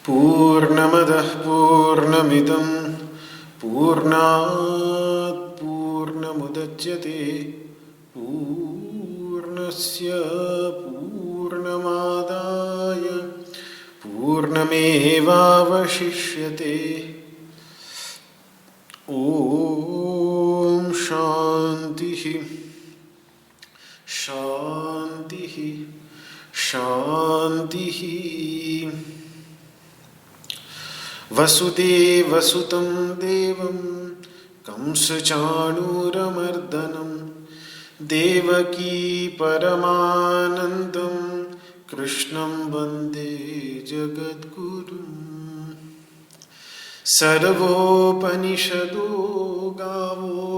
पूर्णमदः पूर्णमिदं पूर्णात् पूर्णमुदच्यते पूर्णस्य पूर्णमादाय पूर्णमेवावशिष्यते। ॐ शान्तिः शान्तिः शान्तिः। वसुदेवसुतं देवं कंसचाणूरमर्दनं देवकी परमानन्दं कृष्णं वन्दे जगद्गुरुं। सर्वोपनिषदो गावो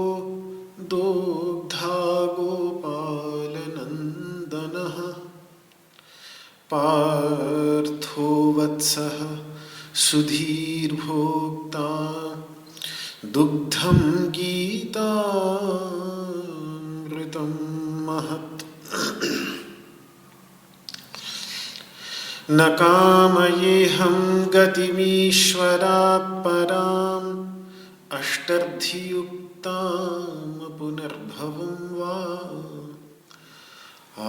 दोग्धा गोपालनन्दनः पार्थो वत्सः सुधीर्भोक्ता दुग्धं गीतामृतं महत्। न कामयेऽहं गतिमीश्वरात् पराम् अष्टर्धियुक्तां पुनर्भवं वा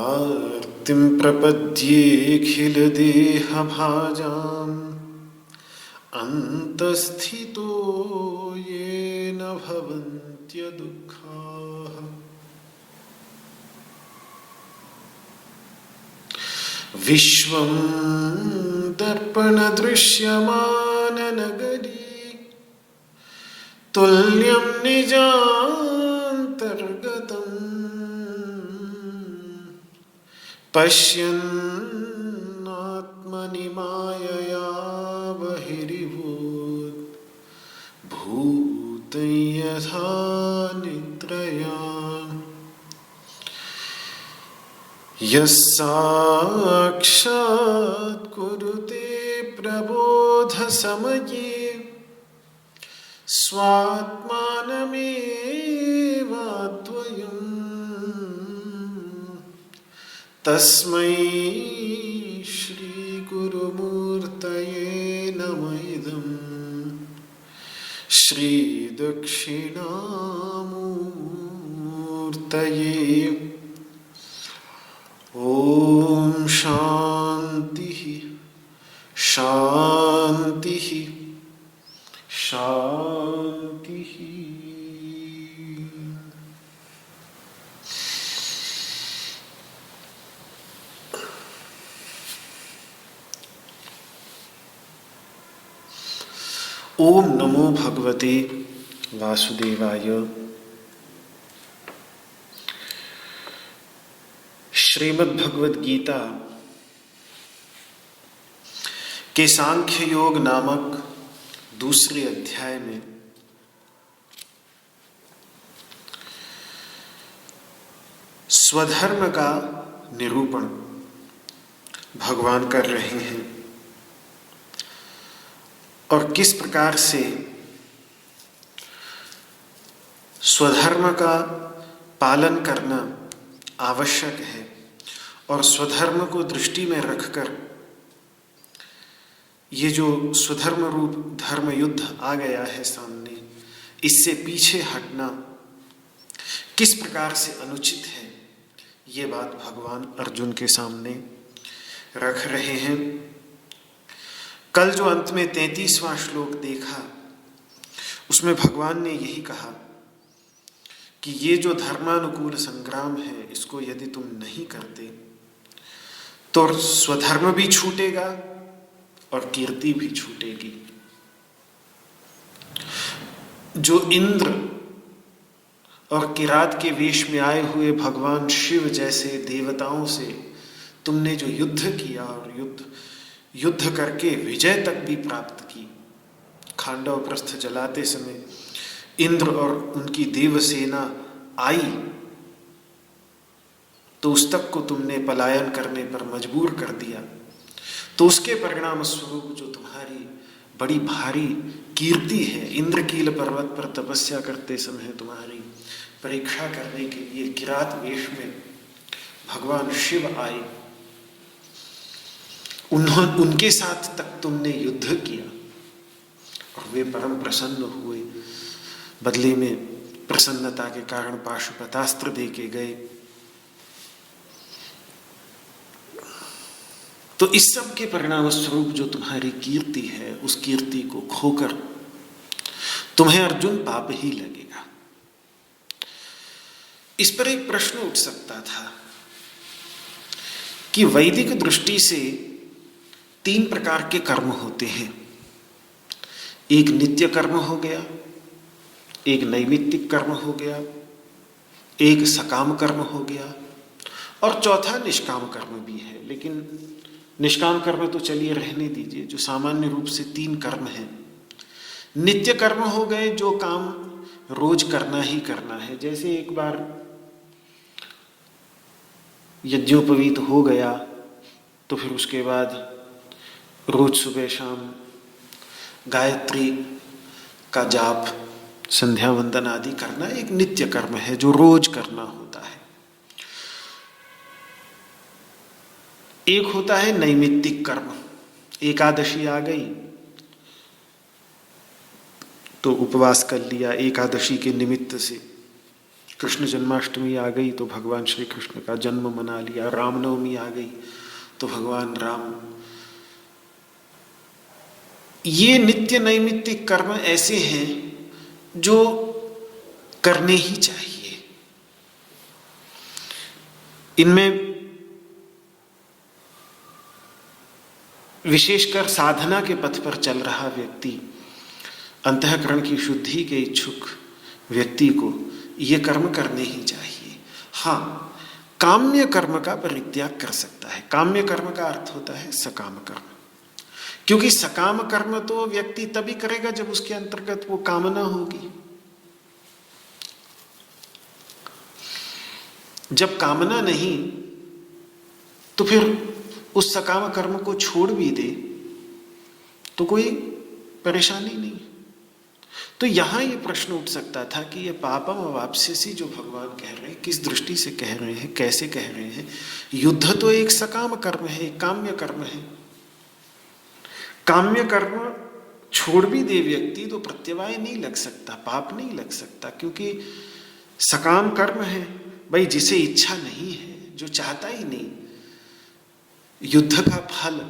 आर्तिं प्रपद्येऽखिलदेहभाजाम् अन्तस्थितो येन भवन्त्यदुःखाः। विश्वं दर्पणदृश्यमाननगरी तुल्यं निजान्तर्गतम् पश्यन्नात्मनि मायया बहिरिभूत् भूतं यथा निद्रया। यः साक्षात् कुरुते प्रबोधसमये स्वात्मानमेवाद्वयम् तस्मै श्रीगुरुमूर्तये नमः इदं श्रीदक्षिणामूर्तये। ॐ शान्तिः शान्तिः शान्तिः। ओम नमो भगवते वासुदेवाय। श्रीमद् भगवद गीता के सांख्य योग नामक दूसरे अध्याय में स्वधर्म का निरूपण भगवान कर रहे हैं और किस प्रकार से स्वधर्म का पालन करना आवश्यक है और स्वधर्म को दृष्टि में रखकर ये जो स्वधर्म रूप धर्म युद्ध आ गया है सामने, इससे पीछे हटना किस प्रकार से अनुचित है, ये बात भगवान अर्जुन के सामने रख रहे हैं। कल जो अंत में 33वां श्लोक देखा, उसमें भगवान ने यही कहा कि ये जो धर्मानुकूल संग्राम है, इसको यदि तुम नहीं करते तो स्वधर्म भी छूटेगा और कीर्ति भी छूटेगी। जो इंद्र और किरात के वेश में आए हुए भगवान शिव जैसे देवताओं से तुमने जो युद्ध किया और युद्ध करके विजय तक भी प्राप्त की, खांडव प्रस्थ जलाते समय इंद्र और उनकी देवसेना आई तो उस तक को तुमने पलायन करने पर मजबूर कर दिया, तो उसके परिणाम स्वरूप जो तुम्हारी बड़ी भारी कीर्ति है, इंद्रकील पर्वत पर तपस्या करते समय तुम्हारी परीक्षा करने के लिए किरात वेश में भगवान शिव आए, उनके साथ तक तुमने युद्ध किया और वे परम प्रसन्न हुए, बदले में प्रसन्नता के कारण पाशुपतास्त्र दे के गए। तो इस सब के परिणाम स्वरूप जो तुम्हारी कीर्ति है, उस कीर्ति को खोकर तुम्हें अर्जुन पाप ही लगेगा। इस पर एक प्रश्न उठ सकता था कि वैदिक दृष्टि से 3 प्रकार के कर्म होते हैं। एक नित्य कर्म हो गया, एक नैमित्तिक कर्म हो गया, एक सकाम कर्म हो गया और चौथा निष्काम कर्म भी है। लेकिन निष्काम कर्म तो चलिए रहने दीजिए, जो सामान्य रूप से 3 कर्म हैं। नित्य कर्म हो गए जो काम रोज करना ही करना है, जैसे एक बार यज्ञोपवीत हो गया तो फिर उसके बाद रोज सुबह शाम गायत्री का जाप, संध्या वंदन आदि करना एक नित्य कर्म है जो रोज करना होता है। एक होता है नैमित्तिक कर्म, एकादशी आ गई तो उपवास कर लिया, एकादशी के निमित्त से। कृष्ण जन्माष्टमी आ गई तो भगवान श्री कृष्ण का जन्म मना लिया, रामनवमी आ गई तो भगवान राम। ये नित्य नैमित्तिक कर्म ऐसे हैं जो करने ही चाहिए। इनमें विशेषकर साधना के पथ पर चल रहा व्यक्ति, अंतःकरण की शुद्धि के इच्छुक व्यक्ति को ये कर्म करने ही चाहिए। हाँ, काम्य कर्म का परित्याग कर सकता है। काम्य कर्म का अर्थ होता है सकाम कर्म, क्योंकि सकाम कर्म तो व्यक्ति तभी करेगा जब उसके अंतर्गत वो कामना होगी। जब कामना नहीं तो फिर उस सकाम कर्म को छोड़ भी दे तो कोई परेशानी नहीं। तो यहां ये प्रश्न उठ सकता था कि ये पापम अवाप्स्यसि जो भगवान कह रहे हैं, किस दृष्टि से कह रहे हैं, कैसे कह रहे हैं। युद्ध तो एक सकाम कर्म है, एक काम्य कर्म है। काम्य कर्म छोड़ भी दे व्यक्ति तो प्रत्यवाय नहीं लग सकता, पाप नहीं लग सकता, क्योंकि सकाम कर्म है। भाई जिसे इच्छा नहीं है, जो चाहता ही नहीं, युद्ध का फल,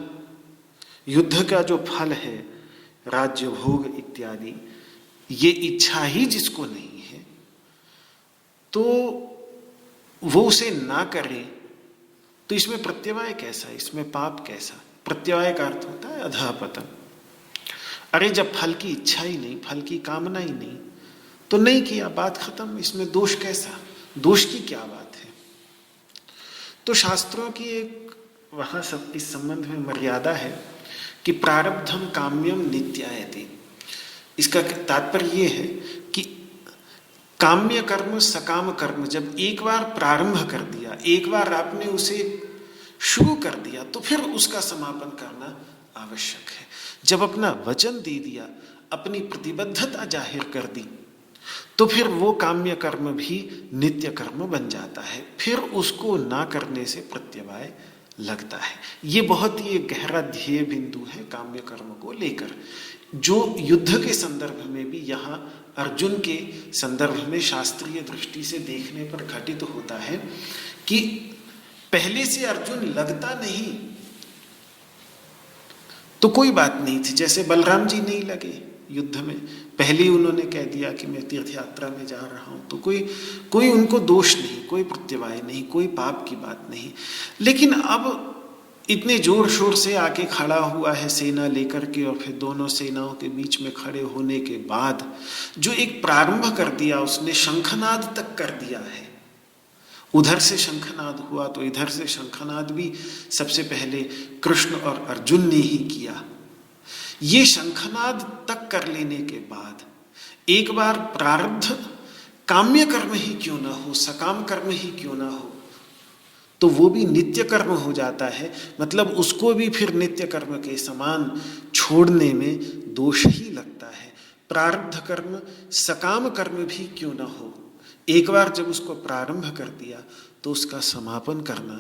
युद्ध का जो फल है राज्य भोग इत्यादि, ये इच्छा ही जिसको नहीं है तो वो उसे ना करे तो इसमें प्रत्यवाय कैसा, इसमें पाप कैसा। प्रत्यवाय का अर्थ होता है अधःपतन। अरे जब फल की इच्छा ही नहीं, फल की कामना ही नहीं तो नहीं किया, बात खत्म। इसमें दोष कैसा, दोष की क्या बात है। तो शास्त्रों की एक वहाँ सब इस संबंध में मर्यादा है कि प्रारब्धम काम्यम नित्यायते। इसका तात्पर्य ये है कि काम्य कर्म सकाम कर्म जब एक बार प्रारंभ कर दिया, एक बार आपने उसे शुरू कर दिया तो फिर उसका समापन करना आवश्यक है। जब अपना वचन दे दिया, अपनी प्रतिबद्धता जाहिर कर दी, तो फिर वो काम्य कर्म भी नित्य कर्म बन जाता है, फिर उसको ना करने से प्रत्यवाय लगता है। ये बहुत ही एक गहरा ध्येय बिंदु है काम्य कर्म को लेकर, जो युद्ध के संदर्भ में भी यहाँ अर्जुन के संदर्भ में शास्त्रीय दृष्टि से देखने पर घटित होता है कि पहले से अर्जुन लगता नहीं तो कोई बात नहीं थी। जैसे बलराम जी नहीं लगे युद्ध में, पहले ही उन्होंने कह दिया कि मैं तीर्थ यात्रा में जा रहा हूं, तो कोई उनको दोष नहीं, कोई प्रत्यवाय नहीं, कोई पाप की बात नहीं। लेकिन अब इतने जोर शोर से आके खड़ा हुआ है सेना लेकर के, और फिर दोनों सेनाओं के बीच में खड़े होने के बाद जो एक प्रारंभ कर दिया, उसने शंखनाद तक कर दिया है। उधर से शंखनाद हुआ तो इधर से शंखनाद भी सबसे पहले कृष्ण और अर्जुन ने ही किया। ये शंखनाद तक कर लेने के बाद एक बार प्रारब्ध काम्य कर्म ही क्यों ना हो, सकाम कर्म ही क्यों ना हो, तो वो भी नित्य कर्म हो जाता है। मतलब उसको भी फिर नित्य कर्म के समान छोड़ने में दोष ही लगता है। प्रारब्ध कर्म सकाम कर्म भी क्यों ना हो, एक बार जब उसको प्रारंभ कर दिया तो उसका समापन करना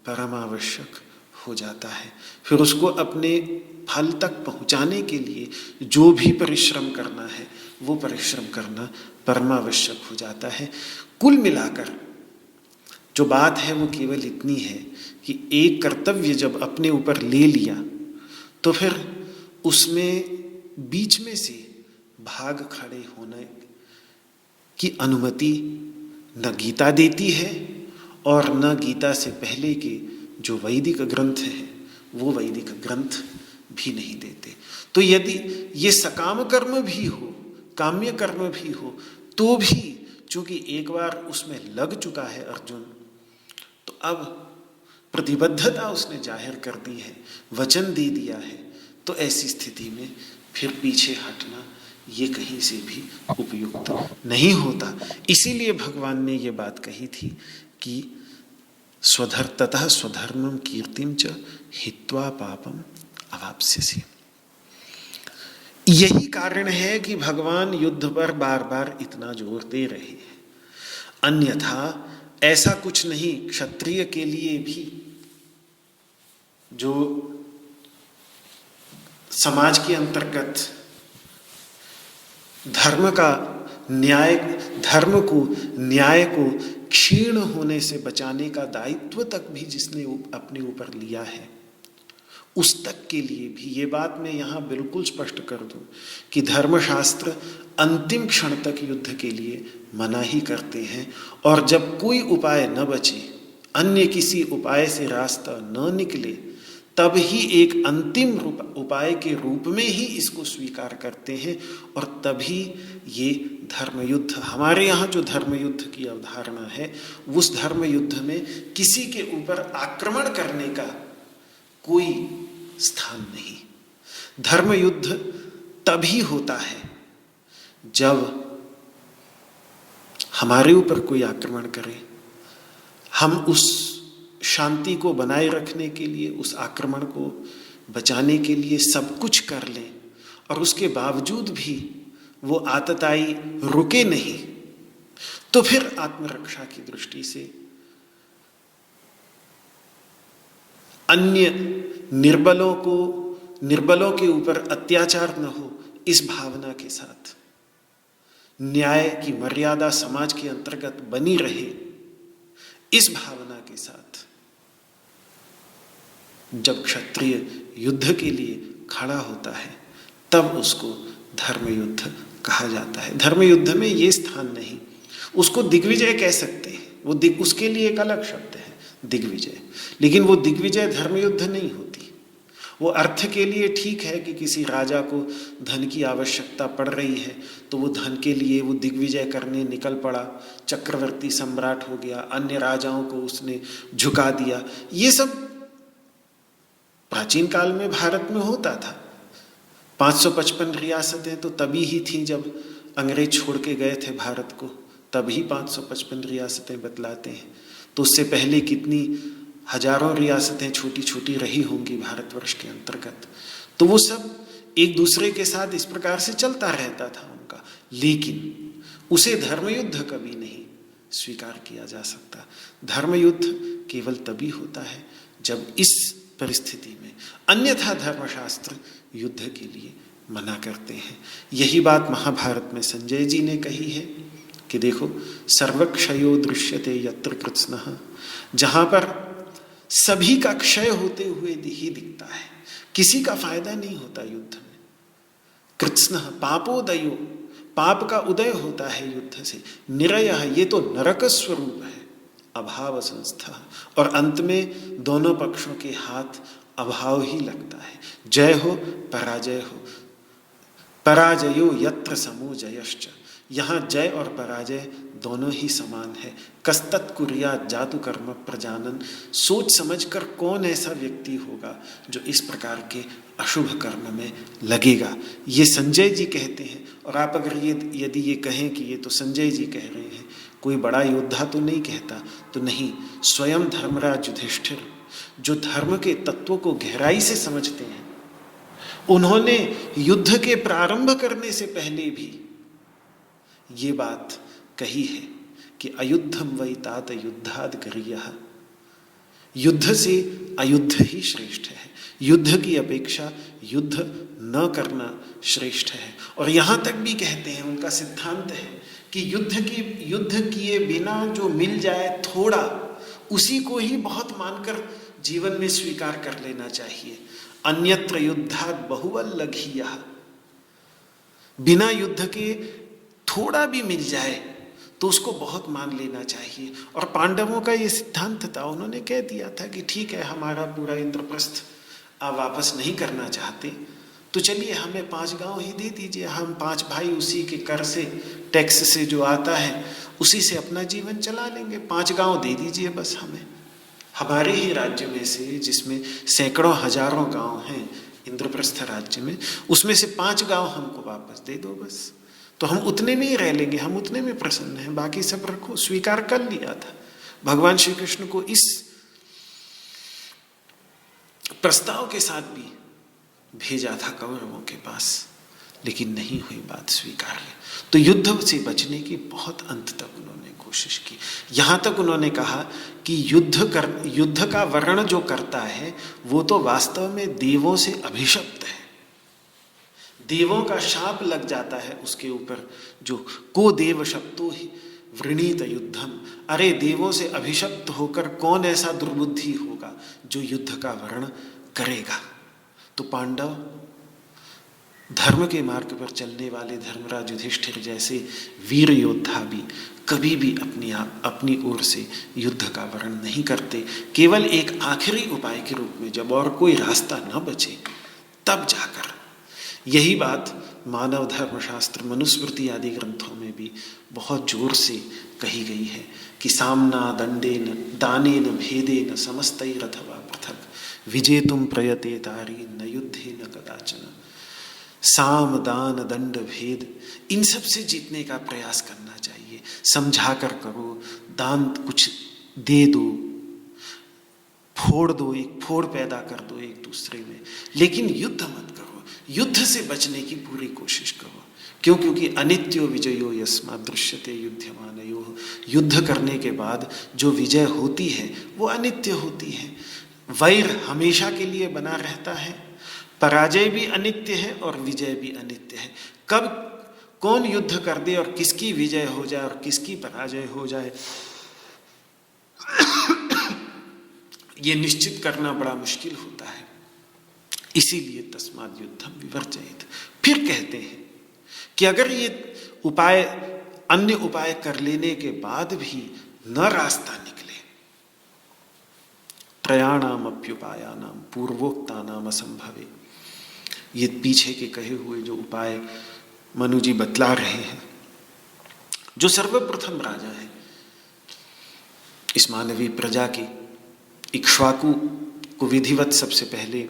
परमावश्यक हो जाता है। फिर उसको अपने फल तक पहुंचाने के लिए जो भी परिश्रम करना है वो परिश्रम करना परमावश्यक हो जाता है। कुल मिलाकर जो बात है वो केवल इतनी है कि एक कर्तव्य जब अपने ऊपर ले लिया तो फिर उसमें बीच में से भाग खड़े होने की अनुमति न गीता देती है और न गीता से पहले के जो वैदिक ग्रंथ हैं वो वैदिक ग्रंथ भी नहीं देते। तो यदि ये सकाम कर्म भी हो, काम्य कर्म भी हो, तो भी चूंकि एक बार उसमें लग चुका है अर्जुन, तो अब प्रतिबद्धता उसने जाहिर कर दी है, वचन दे दिया है, तो ऐसी स्थिति में फिर पीछे हटना ये कहीं से भी उपयुक्त नहीं होता। इसीलिए भगवान ने ये बात कही थी कि स्वधर्ततः स्वधर्मं कीर्तिं च हित्वा पापम अवाप्स्यसि। यही कारण है कि भगवान युद्ध पर बार बार इतना जोर दे रहे हैं। अन्यथा ऐसा कुछ नहीं, क्षत्रिय के लिए भी जो समाज के अंतर्गत धर्म को न्याय को क्षीण होने से बचाने का दायित्व तक भी जिसने अपने ऊपर लिया है, उस तक के लिए भी ये बात मैं यहाँ बिल्कुल स्पष्ट कर दूं कि धर्मशास्त्र अंतिम क्षण तक युद्ध के लिए मना ही करते हैं। और जब कोई उपाय न बचे, अन्य किसी उपाय से रास्ता न निकले, तब ही एक अंतिम उपाय के रूप में ही इसको स्वीकार करते हैं। और तभी ये धर्मयुद्ध, हमारे यहाँ जो धर्मयुद्ध की अवधारणा है, उस धर्मयुद्ध में किसी के ऊपर आक्रमण करने का कोई स्थान नहीं। धर्मयुद्ध तभी होता है जब हमारे ऊपर कोई आक्रमण करे, हम उस शांति को बनाए रखने के लिए, उस आक्रमण को बचाने के लिए सब कुछ कर लें, और उसके बावजूद भी वो आतताई रुके नहीं, तो फिर आत्मरक्षा की दृष्टि से अन्य निर्बलों के ऊपर अत्याचार न हो, इस भावना के साथ न्याय की मर्यादा समाज के अंतर्गत बनी रहे, इस भावना के साथ जब क्षत्रिय युद्ध के लिए खड़ा होता है, तब उसको धर्मयुद्ध कहा जाता है। धर्मयुद्ध में ये स्थान नहीं, उसको दिग्विजय कह सकते हैं, वो उसके लिए एक अलग शब्द है दिग्विजय, लेकिन वो दिग्विजय धर्मयुद्ध नहीं होती। वो अर्थ के लिए ठीक है कि किसी राजा को धन की आवश्यकता पड़ रही है तो वो धन के लिए वो दिग्विजय करने निकल पड़ा, चक्रवर्ती सम्राट हो गया, अन्य राजाओं को उसने झुका दिया। ये सब प्राचीन काल में भारत में होता था। 555 रियासतें तो तभी ही थी जब अंग्रेज छोड़ के गए थे भारत को, तभी 555 रियासतें बतलाते हैं। तो उससे पहले कितनी हजारों रियासतें छोटी छोटी रही होंगी भारतवर्ष के अंतर्गत। तो वो सब एक दूसरे के साथ इस प्रकार से चलता रहता था उनका। लेकिन उसे धर्मयुद्ध कभी नहीं स्वीकार किया जा सकता। धर्मयुद्ध केवल तभी होता है जब इस परिस्थिति में, अन्यथा धर्मशास्त्र युद्ध के लिए मना करते हैं। यही बात महाभारत में संजय जी ने कही है कि देखो, सर्वक्षयो दृश्यते यत्र कृत्स्नः, जहां पर सभी का क्षय होते हुए ही दिखता है, किसी का फायदा नहीं होता युद्ध में। कृत्स्नः पापोदयो, पाप का उदय होता है युद्ध से। निरयः, ये तो नरक स्वरूप है। अभाव संस्था, और अंत में दोनों पक्षों के हाथ अभाव ही लगता है। जय हो पराजय हो, पराजयो यत्र समो जयश्च, यहाँ जय और पराजय दोनों ही समान है। कस्तत् कुर्यात् जातु कर्म प्रजानन, सोच समझकर कौन ऐसा व्यक्ति होगा जो इस प्रकार के अशुभ कर्म में लगेगा। ये संजय जी कहते हैं। और आप अगर यदि ये कहें कि ये तो संजय जी कह रहे हैं, कोई बड़ा योद्धा तो नहीं कहता, तो नहीं, स्वयं धर्मराज युधिष्ठिर जो धर्म के तत्वों को गहराई से समझते हैं, उन्होंने युद्ध के प्रारंभ करने से पहले भी ये बात कही है कि अयुद्धम वै तात युद्धाद गरीयः, युद्ध से अयुद्ध ही श्रेष्ठ है। युद्ध की अपेक्षा युद्ध न करना श्रेष्ठ है। और यहाँ तक भी कहते हैं, उनका सिद्धांत है कि युद्ध किए बिना जो मिल जाए थोड़ा, उसी को ही बहुत मानकर जीवन में स्वीकार कर लेना चाहिए। अन्यत्र युद्धाद बहुवल्लघीयः, बिना युद्ध के थोड़ा भी मिल जाए तो उसको बहुत मान लेना चाहिए। और पांडवों का ये सिद्धांत था, उन्होंने कह दिया था कि ठीक है, हमारा पूरा इंद्रप्रस्थ आप वापस नहीं करना चाहते तो चलिए हमें 5 गांव ही दे दीजिए, हम 5 भाई उसी के कर से, टैक्स से जो आता है उसी से अपना जीवन चला लेंगे। 5 गांव दे दीजिए बस हमें, हमारे ही राज्य में से, जिसमें सैकड़ों हजारों गांव हैं इंद्रप्रस्थ राज्य में, उसमें से 5 गांव हमको वापस दे दो बस, तो हम उतने में ही रह लेंगे, हम उतने में प्रसन्न हैं, बाकी सब रखो। स्वीकार कर लिया था भगवान श्री कृष्ण को, इस प्रस्ताव के साथ भी भेजा था कौरवों के पास, लेकिन नहीं हुई बात स्वीकार। तो युद्ध से बचने की बहुत अंत तक उन्होंने कोशिश की। यहां तक उन्होंने कहा कि युद्ध का वर्णन जो करता है वो तो वास्तव में देवों से अभिशप्त है, देवों का शाप लग जाता है उसके ऊपर, जो को देव शप्तो ही वृणीत युद्धम, अरे देवों से अभिशप्त होकर कौन ऐसा दुर्बुद्धि होगा जो युद्ध का वर्णन करेगा। तो पांडव धर्म के मार्ग पर चलने वाले धर्मराज युधिष्ठिर जैसे वीर योद्धा भी कभी भी अपनी ओर से युद्ध का वर्णन नहीं करते। केवल एक आखिरी उपाय के रूप में, जब और कोई रास्ता न बचे तब जाकर। यही बात मानव धर्मशास्त्र, मनुस्मृति आदि ग्रंथों में भी बहुत जोर से कही गई है कि सामना दंडेन दानेन भेदेन समस्तैरथवा पृथक विजेतुम प्रयते तारी न युद्धे न कदाचन। साम दान दंड भेद, इन सब से जीतने का प्रयास करना चाहिए। समझा कर करो, दान कुछ दे दो, फोड़ दो, एक फोड़ पैदा कर दो एक दूसरे में, लेकिन युद्ध मत करो। युद्ध से बचने की पूरी कोशिश करो। क्यों? क्योंकि अनित्यो विजयो यस्मात् दृश्यते युध्यमानयोः, युद्ध करने के बाद जो विजय होती है वो अनित्य होती है। वैर हमेशा के लिए बना रहता है, पराजय भी अनित्य है और विजय भी अनित्य है। कब कौन युद्ध कर दे और किसकी विजय हो जाए और किसकी पराजय हो जाए, ये निश्चित करना बड़ा मुश्किल होता है। इसीलिए तस्माद् युद्धम विवर्जयेत्। फिर कहते हैं कि अगर ये उपाय, अन्य उपाय कर लेने के बाद भी न रास्ता निकले, त्रयाणाम अप्युपायानाम पूर्वोक्तानाम असंभवे, ये पीछे के कहे हुए जो उपाय मनु जी बतला रहे हैं, जो सर्वप्रथम राजा है इस मानवीय प्रजा की, इक्ष्वाकु को विधिवत सबसे पहले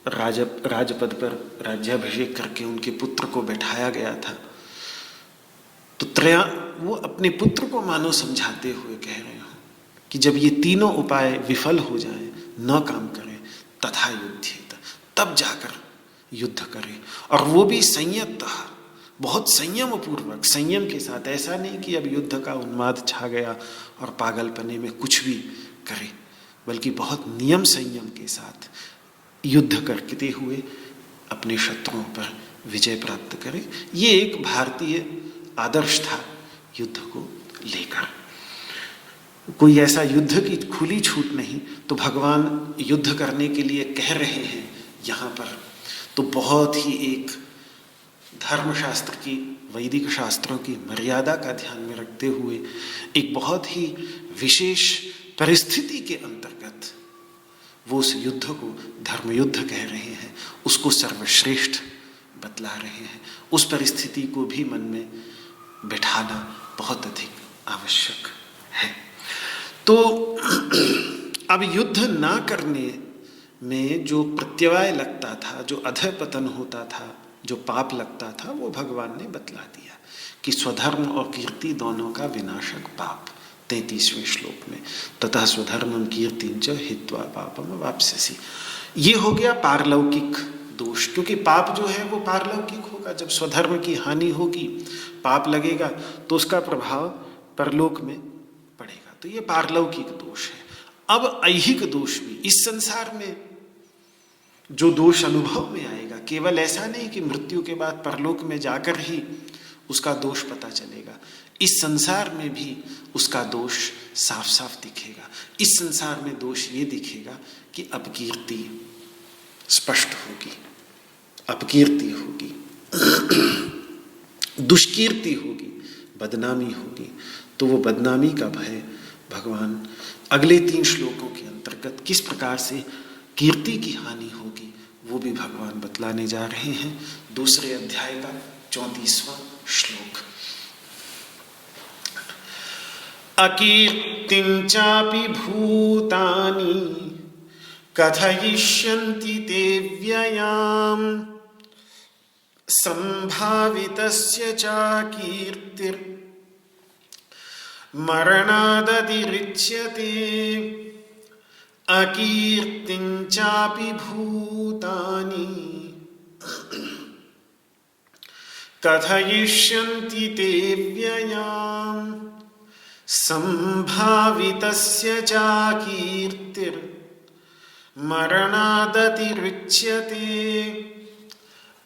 राजपद पर राज्याभिषेक करके उनके पुत्र को बैठाया गया था। तो वो अपने पुत्र को मानो समझाते हुए कह रहे हो कि जब ये तीनों उपाय विफल हो जाए, न काम करें, तथा युद्धेत, तब जाकर युद्ध करें, और वो भी संयतः, बहुत संयम पूर्वक, संयम के साथ। ऐसा नहीं कि अब युद्ध का उन्माद छा गया और पागलपने में कुछ भी करे, बल्कि बहुत नियम संयम के साथ युद्ध करते हुए अपने शत्रुओं पर विजय प्राप्त करे। ये एक भारतीय आदर्श था युद्ध को लेकर। कोई ऐसा युद्ध की खुली छूट नहीं। तो भगवान युद्ध करने के लिए कह रहे हैं यहाँ पर, तो बहुत ही एक धर्मशास्त्र की, वैदिक शास्त्रों की मर्यादा का ध्यान में रखते हुए एक बहुत ही विशेष परिस्थिति के अंतर्गत वो उस युद्ध को धर्म युद्ध कह रहे हैं, उसको सर्वश्रेष्ठ बतला रहे हैं। उस परिस्थिति को भी मन में बिठाना बहुत अधिक आवश्यक है। तो अब युद्ध ना करने में जो प्रत्यवाय लगता था, जो अधःपतन होता था, जो पाप लगता था, वो भगवान ने बतला दिया कि स्वधर्म और कीर्ति दोनों का विनाशक पाप। 33वें श्लोक में ततः स्वधर्मम कीर्तिं च हित्वा पापम वाप्स्यसि। ये हो गया पारलौकिक दोष, क्योंकि पाप जो है वो पारलौकिक होगा। जब स्वधर्म की हानि होगी, पाप लगेगा, तो उसका प्रभाव परलोक में पड़ेगा। तो ये पारलौकिक दोष है। अब ऐहिक दोष भी इस संसार में जो दोष अनुभव में आएगा, केवल ऐसा नहीं कि मृत्यु के बाद परलोक में जाकर ही उसका दोष पता चलेगा, इस संसार में भी उसका दोष साफ साफ दिखेगा। इस संसार में दोष ये दिखेगा कि अपकीर्ति स्पष्ट होगी, अपकीर्ति होगी, दुष्कीर्ति होगी, बदनामी होगी। तो वो बदनामी का भय भगवान अगले 3 श्लोकों के अंतर्गत किस प्रकार से कीर्ति की हानि होगी वो भी भगवान बतलाने जा रहे हैं। 2 अध्याय का 34वां श्लोक। अकीर्तिं चापि भूतानि कथयिष्यन्ति ते व्ययाम् संभावितस्य चाकीर्तिर् मरणादतिरिच्यते। अकीर्तिं चापि भूतानि कथयिष्यन्ति ते व्ययाम् संभावितस्य चाकीर्तिर् मरणादतिरिच्यते।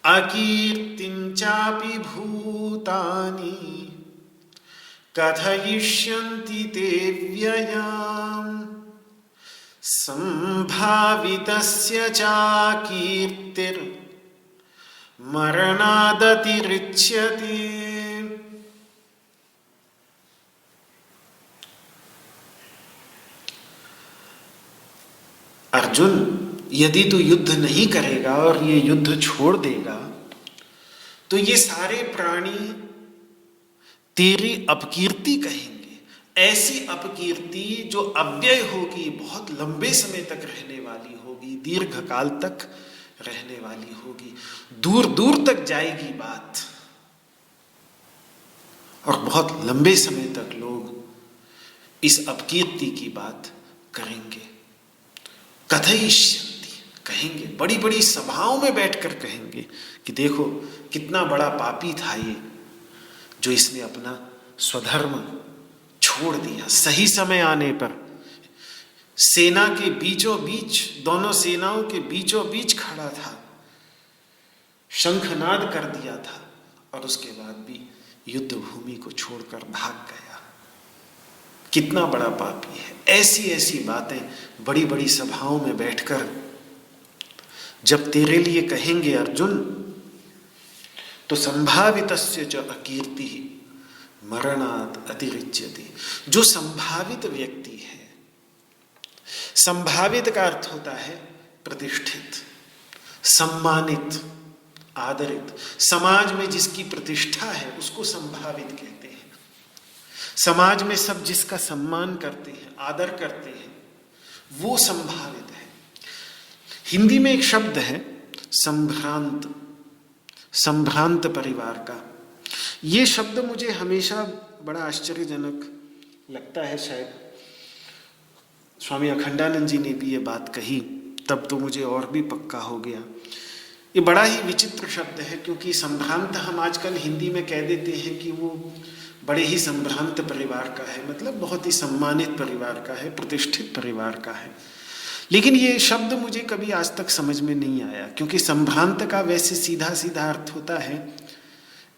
अकीर्तिं चापि भूतानि कथयिष्यन्ति ते व्ययाम् संभावितस्य चाकीर्तिर् मरणादतिरिच्यते। अर्जुन, यदि तू युद्ध नहीं करेगा और ये युद्ध छोड़ देगा तो ये सारे प्राणी तेरी अपकीर्ति कहेंगे। ऐसी अपकीर्ति जो अव्यय होगी, बहुत लंबे समय तक रहने वाली होगी, दीर्घ काल तक रहने वाली होगी, दूर दूर तक जाएगी बात, और बहुत लंबे समय तक लोग इस अपकीर्ति की बात करेंगे। कथयिष्यन्ति, कहेंगे, बड़ी बड़ी सभाओं में बैठकर कहेंगे कि देखो कितना बड़ा पापी था ये, जो इसने अपना स्वधर्म छोड़ दिया। सही समय आने पर सेना के बीचों बीच, दोनों सेनाओं के बीचों बीच खड़ा था, शंखनाद कर दिया था, और उसके बाद भी युद्ध भूमि को छोड़कर भाग गया। कितना बड़ा पापी है। ऐसी ऐसी बातें बड़ी बड़ी सभाओं में बैठकर जब तेरे लिए कहेंगे अर्जुन, तो संभावितस्य च अकीर्ति मरणात् अतिरिच्यते। जो संभावित व्यक्ति है, संभावित का अर्थ होता है प्रतिष्ठित, सम्मानित, आदरित। समाज में जिसकी प्रतिष्ठा है उसको संभावित कहते हैं। समाज में सब जिसका सम्मान करते हैं, आदर करते हैं, वो संभावित है। हिंदी में एक शब्द है संभ्रांत, संभ्रांत परिवार का। ये शब्द मुझे हमेशा बड़ा आश्चर्यजनक लगता है। शायद स्वामी अखंडानंद जी ने भी ये बात कही, तब तो मुझे और भी पक्का हो गया ये बड़ा ही विचित्र शब्द है, क्योंकि संभ्रांत हम आजकल हिंदी में कह देते हैं कि वो बड़े ही संभ्रांत परिवार का है, मतलब बहुत ही सम्मानित परिवार का है, प्रतिष्ठित परिवार का है। लेकिन ये शब्द मुझे कभी आज तक समझ में नहीं आया, क्योंकि संभ्रांत का वैसे सीधा सीधा अर्थ होता है,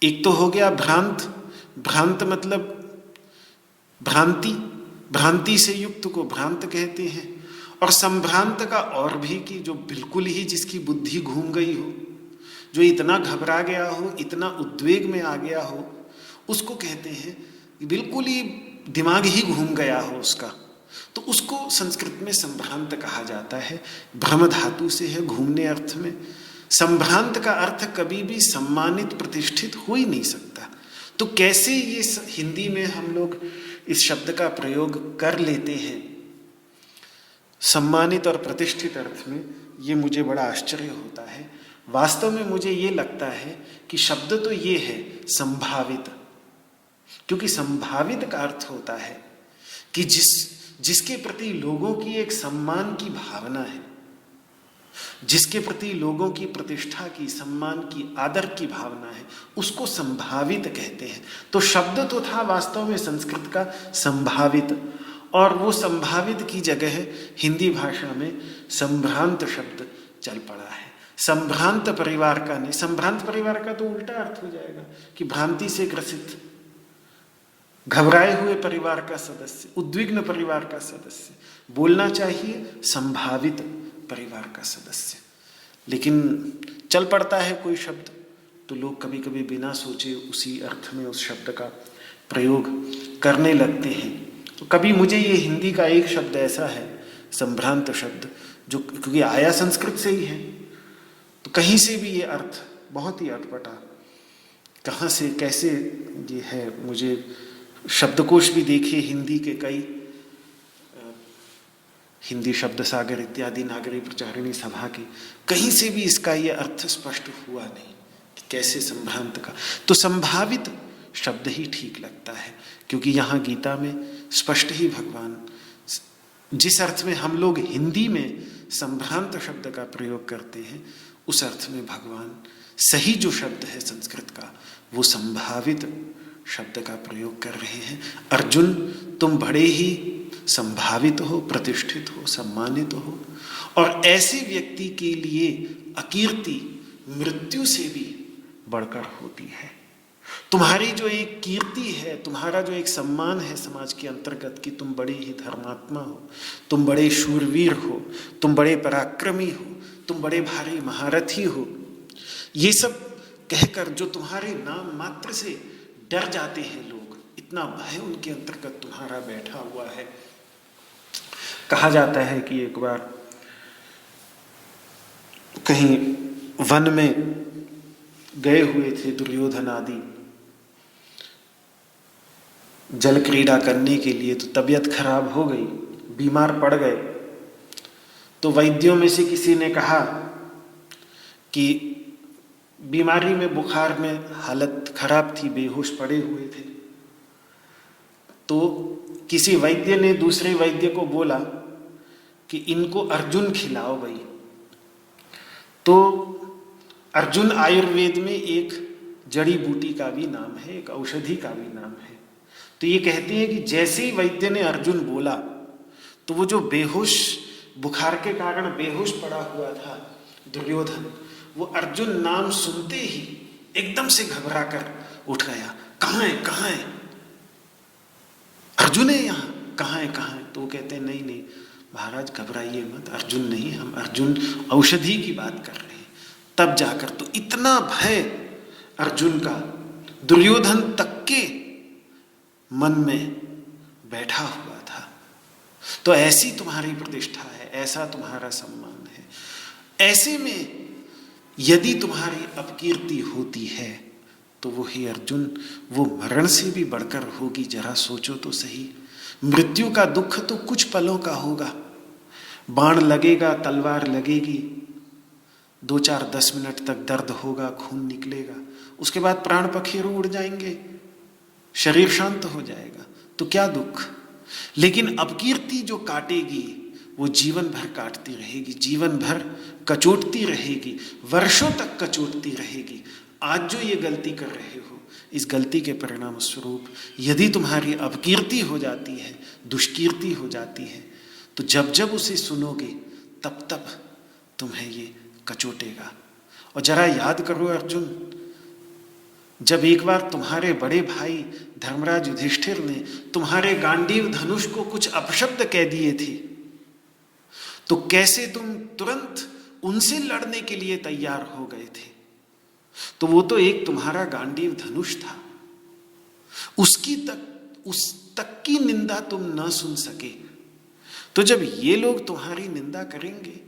एक तो हो गया भ्रांत, भ्रांत मतलब भ्रांति, भ्रांति से युक्त को भ्रांत कहते हैं। और संभ्रांत का और भी कि जो बिल्कुल ही जिसकी बुद्धि घूम गई हो, जो इतना घबरा गया हो, इतना उद्वेग में आ गया हो, उसको कहते हैं बिल्कुल ही दिमाग ही घूम गया हो उसका, तो उसको संस्कृत में संभ्रांत कहा जाता है। भ्रम धातु से है, घूमने अर्थ में। संभ्रांत का अर्थ कभी भी सम्मानित प्रतिष्ठित हो ही नहीं सकता। तो कैसे ये हिंदी में हम लोग इस शब्द का प्रयोग कर लेते हैं सम्मानित और प्रतिष्ठित अर्थ में, ये मुझे बड़ा आश्चर्य होता है। वास्तव में मुझे ये लगता है कि शब्द तो ये है संभावित, क्योंकि संभावित का अर्थ होता है कि जिसके प्रति लोगों की एक सम्मान की भावना है, जिसके प्रति लोगों की प्रतिष्ठा की, सम्मान की, आदर की भावना है, उसको संभावित कहते हैं। तो शब्द तो था वास्तव में संस्कृत का संभावित, और वो संभावित की जगह हिंदी भाषा में संभ्रांत शब्द चल पड़ा है। संभ्रांत परिवार का नहीं, संभ्रांत परिवार का तो उल्टा अर्थ हो जाएगा कि भ्रांति से ग्रसित, घबराए हुए परिवार का सदस्य, उद्विग्न परिवार का सदस्य। बोलना चाहिए संभावित परिवार का सदस्य। लेकिन चल पड़ता है कोई शब्द तो लोग कभी कभी बिना सोचे उसी अर्थ में उस शब्द का प्रयोग करने लगते हैं। तो कभी मुझे ये हिंदी का एक शब्द ऐसा है संभ्रांत शब्द, जो क्योंकि आया संस्कृत से ही है, तो कहीं से भी ये अर्थ बहुत ही अटपटा, कहाँ से कैसे ये है। मुझे शब्दकोश भी देखिए हिंदी के कई, हिंदी शब्द सागर इत्यादि नागरी प्रचारिणी सभा के, कहीं से भी इसका ये अर्थ स्पष्ट हुआ नहीं कि कैसे संभ्रांत का। तो संभावित शब्द ही ठीक लगता है, क्योंकि यहाँ गीता में स्पष्ट ही भगवान जिस अर्थ में हम लोग हिंदी में संभ्रांत शब्द का प्रयोग करते हैं, उस अर्थ में भगवान सही जो शब्द है संस्कृत का वो संभावित शब्द का प्रयोग कर रहे हैं। अर्जुन, तुम बड़े ही संभावित हो, प्रतिष्ठित हो, सम्मानित हो, और ऐसे व्यक्ति के लिए अकीर्ति मृत्यु से भी बढ़कर होती है। तुम्हारी जो एक कीर्ति है, तुम्हारा जो एक सम्मान है समाज के अंतर्गत कि तुम बड़े ही धर्मात्मा हो, तुम बड़े शूरवीर हो, तुम बड़े पराक्रमी हो, तुम बड़े भारी महारथी हो, ये सब कहकर जो तुम्हारे नाम मात्र से डर जाते हैं लोग, इतना भय उनके अंतर्गत तुम्हारा बैठा हुआ है। कहा जाता है कि एक बार कहीं वन में गए हुए थे दुर्योधन आदि जल क्रीड़ा करने के लिए, तो तबीयत खराब हो गई, बीमार पड़ गए। तो वैद्यों में से किसी ने कहा कि बीमारी में, बुखार में हालत खराब थी, बेहोश पड़े हुए थे। तो किसी वैद्य ने दूसरे वैद्य को बोला कि इनको अर्जुन खिलाओ भाई। तो अर्जुन आयुर्वेद में एक जड़ी बूटी का भी नाम है, एक औषधि का भी नाम है। तो ये कहते हैं कि जैसे ही वैद्य ने अर्जुन बोला तो वो जो बेहोश, बुखार के कारण बेहोश पड़ा हुआ था दुर्योधन, वो अर्जुन नाम सुनते ही एकदम से घबरा कर उठ गया। कहाँ है, कहाँ है, अर्जुन है यहाँ, कहाँ है, कहाँ है? तो वो कहते हैं नहीं नहीं महाराज घबराइए मत, अर्जुन नहीं, हम अर्जुन औषधि की बात कर रहे हैं। तब जाकर तो इतना भय अर्जुन का दुर्योधन तक के मन में बैठा हुआ था। तो ऐसी तुम्हारी प्रतिष्ठा है, ऐसा तुम्हारा सम्मान है, ऐसे में यदि तुम्हारी अपकीर्ति होती है तो वो ही अर्जुन, वो मरण से भी बढ़कर होगी। जरा सोचो तो सही, मृत्यु का दुख तो कुछ पलों का होगा, बाण लगेगा, तलवार लगेगी, 2-4-10 मिनट तक दर्द होगा, खून निकलेगा, उसके बाद प्राण पखेरु उड़ जाएंगे, शरीर शांत हो जाएगा, तो क्या दुख। लेकिन अपकीर्ति जो काटेगी वो जीवन भर काटती रहेगी, जीवन भर कचोटती रहेगी, वर्षों तक कचोटती रहेगी। आज जो ये गलती कर रहे हो, इस गलती के परिणाम स्वरूप यदि तुम्हारी अपकीर्ति हो जाती है, दुष्कीर्ति हो जाती है, तो जब जब उसे सुनोगे तब तब तुम्हें ये कचोटेगा। और जरा याद करो अर्जुन, जब एक बार तुम्हारे बड़े भाई धर्मराज युधिष्ठिर ने तुम्हारे गांडीव धनुष को कुछ अपशब्द कह दिए थे, तो कैसे तुम तुरंत उनसे लड़ने के लिए तैयार हो गए थे। तो वो तो एक तुम्हारा गांडीव धनुष था, उस तक की निंदा तुम ना सुन सके। तो जब ये लोग तुम्हारी निंदा करेंगे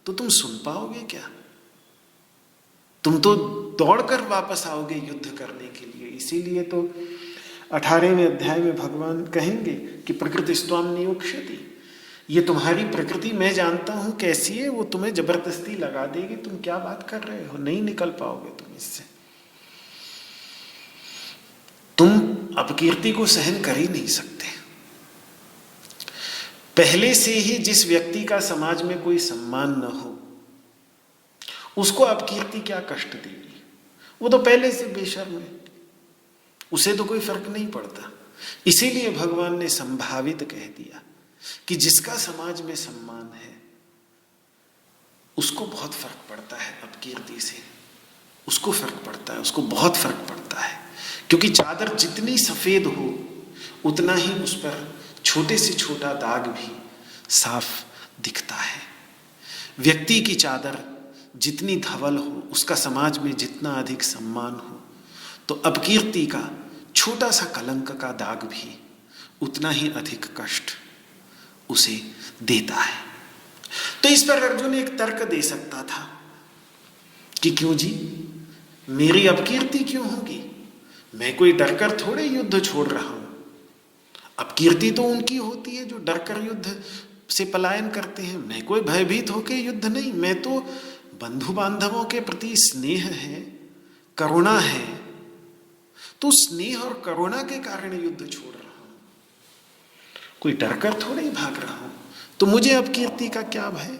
तो तुम सुन पाओगे क्या? तुम तो दौड़कर वापस आओगे युद्ध करने के लिए। इसीलिए तो 18वें अध्याय में भगवान कहेंगे कि प्रकृति स्वाम नियोक्ष्यति, ये तुम्हारी प्रकृति मैं जानता हूं कैसी है, वो तुम्हें जबरदस्ती लगा देगी। तुम क्या बात कर रहे हो, नहीं निकल पाओगे तुम इससे। तुम अपकीर्ति को सहन कर ही नहीं सकते। पहले से ही जिस व्यक्ति का समाज में कोई सम्मान न हो, उसको अपकीर्ति क्या कष्ट देगी? वो तो पहले से बेशर्म है, उसे तो कोई फर्क नहीं पड़ता। इसीलिए भगवान ने संभावित कह दिया कि जिसका समाज में सम्मान है उसको बहुत फर्क पड़ता है अपकीर्ति से, उसको फर्क पड़ता है, उसको बहुत फर्क पड़ता है। क्योंकि चादर जितनी सफेद हो उतना ही उस पर छोटे से छोटा दाग भी साफ दिखता है। व्यक्ति की चादर जितनी धवल हो, उसका समाज में जितना अधिक सम्मान हो, तो अपकीर्ति का छोटा सा कलंक का दाग भी उतना ही अधिक कष्ट उसे देता है। तो इस पर अर्जुन एक तर्क दे सकता था कि क्यों जी, मेरी अपकीर्ति क्यों होगी? मैं कोई डरकर थोड़े युद्ध छोड़ रहा हूं। अपकीर्ति तो उनकी होती है जो डरकर युद्ध से पलायन करते हैं। मैं कोई भयभीत होकर युद्ध नहीं, मैं तो बंधु बांधवों के प्रति स्नेह है, करुणा है, तो स्नेह और करुणा के कारण युद्ध छोड़ रहा हूं, कोई डरकर थोड़े ही भाग रहा हूं। तो मुझे अपकीर्ति का क्या भय?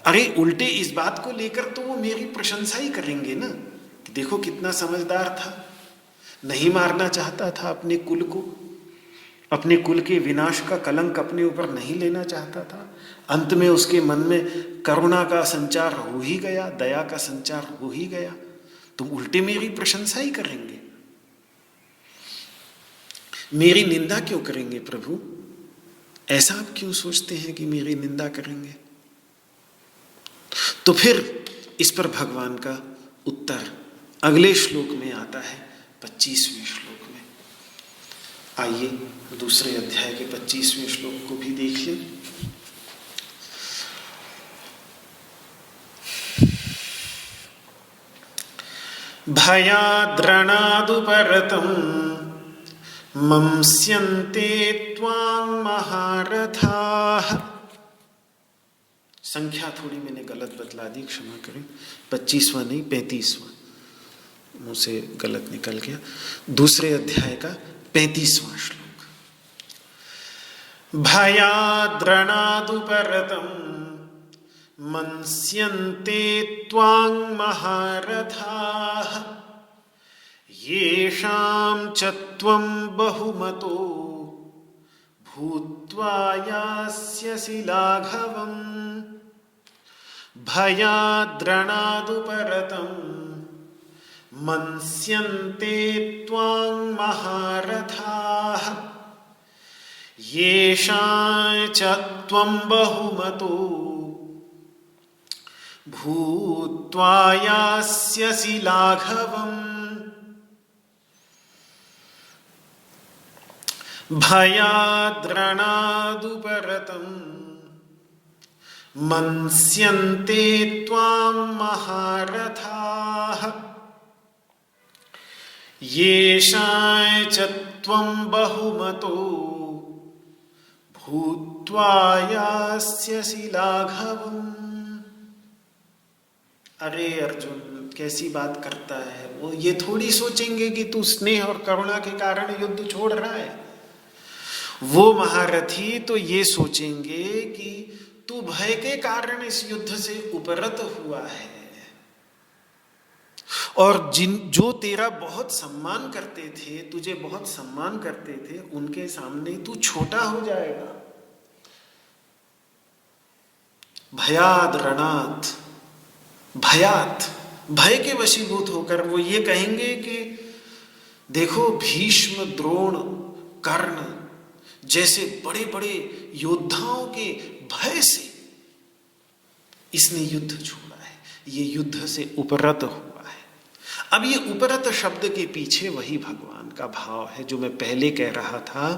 अरे उल्टे इस बात को लेकर तो वो मेरी प्रशंसा ही करेंगे ना कि देखो कितना समझदार था, नहीं मारना चाहता था अपने कुल को, अपने कुल के विनाश का कलंक अपने ऊपर नहीं लेना चाहता था। अंत में उसके मन में करुणा का संचार हो ही गया, दया का संचार हो ही गया। तुम उल्टे मेरी प्रशंसा ही करेंगे, मेरी निंदा क्यों करेंगे प्रभु? ऐसा आप क्यों सोचते हैं कि मेरी निंदा करेंगे? तो फिर इस पर भगवान का उत्तर अगले श्लोक में आता है, 25वें श्लोक में। आइए दूसरे अध्याय के 25वें श्लोक को भी देख लें। भयाद्रणादुपरतं मंस्यन्ते त्वां महारथाः। संख्या थोड़ी मैंने गलत बतला दी, क्षमा करें। 25वां नहीं 35वां मुंह से गलत निकल गया। दूसरे अध्याय का 35वां श्लोक। भयाद्रणादुपरतं मंस्यन्ते त्वां महारथाः येषां च त्वं बहुमतो भूत्वा यास्यसि लाघवम्। भयाद्रणादुपरतं मंस्यन्ते त्वां महारथाः येषां च त्वं बहुमतो भूत्वा यास्यसि लाघवम्। भयाद्रणादुपरतं मंस्यन्ते त्वां महारथाः येषां च त्वं बहुमतो भूत्वा यास्यसि लाघवम्। अरे अर्जुन कैसी बात करता है, वो ये थोड़ी सोचेंगे कि तू स्नेह और करुणा के कारण युद्ध छोड़ रहा है। वो महारथी तो ये सोचेंगे कि तू भय के कारण इस युद्ध से उपरत हुआ है, और जो तेरा बहुत सम्मान करते थे, तुझे बहुत सम्मान करते थे, उनके सामने तू छोटा हो जाएगा। भयाद रणात, भयात, भय के वशीभूत होकर वो ये कहेंगे कि देखो भीष्म, द्रोण, कर्ण जैसे बड़े बड़े योद्धाओं के भय से इसने युद्ध छोड़ा है, ये युद्ध से उपरत हुआ है। अब ये उपरत शब्द के पीछे वही भगवान का भाव है जो मैं पहले कह रहा था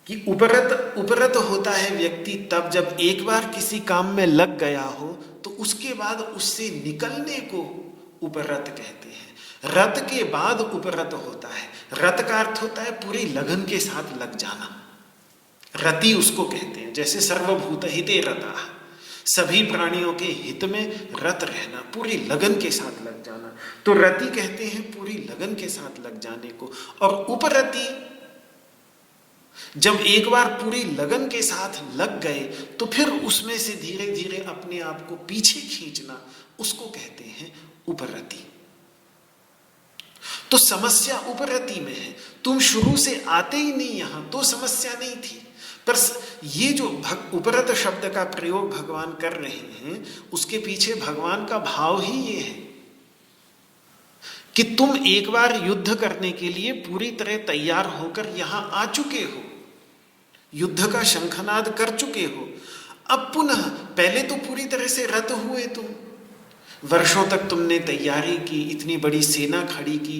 कि उपरत होता है व्यक्ति तब जब एक बार किसी काम में लग गया हो तो उसके बाद उससे निकलने को उपरत कहते हैं। रत के बाद उपरत होता है। रत का अर्थ होता है पूरी लगन के साथ लग जाना, रति उसको कहते हैं। जैसे सर्वभूत हिते रता, सभी प्राणियों के हित में रत रहना, पूरी लगन के साथ लग जाना, तो रति कहते हैं पूरी लगन के साथ लग जाने को। और उपरति जब एक बार पूरी लगन के साथ लग गए तो फिर उसमें से धीरे धीरे अपने आप को पीछे खींचना, उसको कहते हैं उपरति। तो समस्या उपरति में है। तुम शुरू से आते ही नहीं यहां तो समस्या नहीं थी, पर ये जो उपरत शब्द का प्रयोग भगवान कर रहे हैं उसके पीछे भगवान का भाव ही ये है कि तुम एक बार युद्ध करने के लिए पूरी तरह तैयार होकर यहां आ चुके हो, युद्ध का शंखनाद कर चुके हो। अब पुनः, पहले तो पूरी तरह से रत हुए तुम, वर्षों तक तुमने तैयारी की, इतनी बड़ी सेना खड़ी की,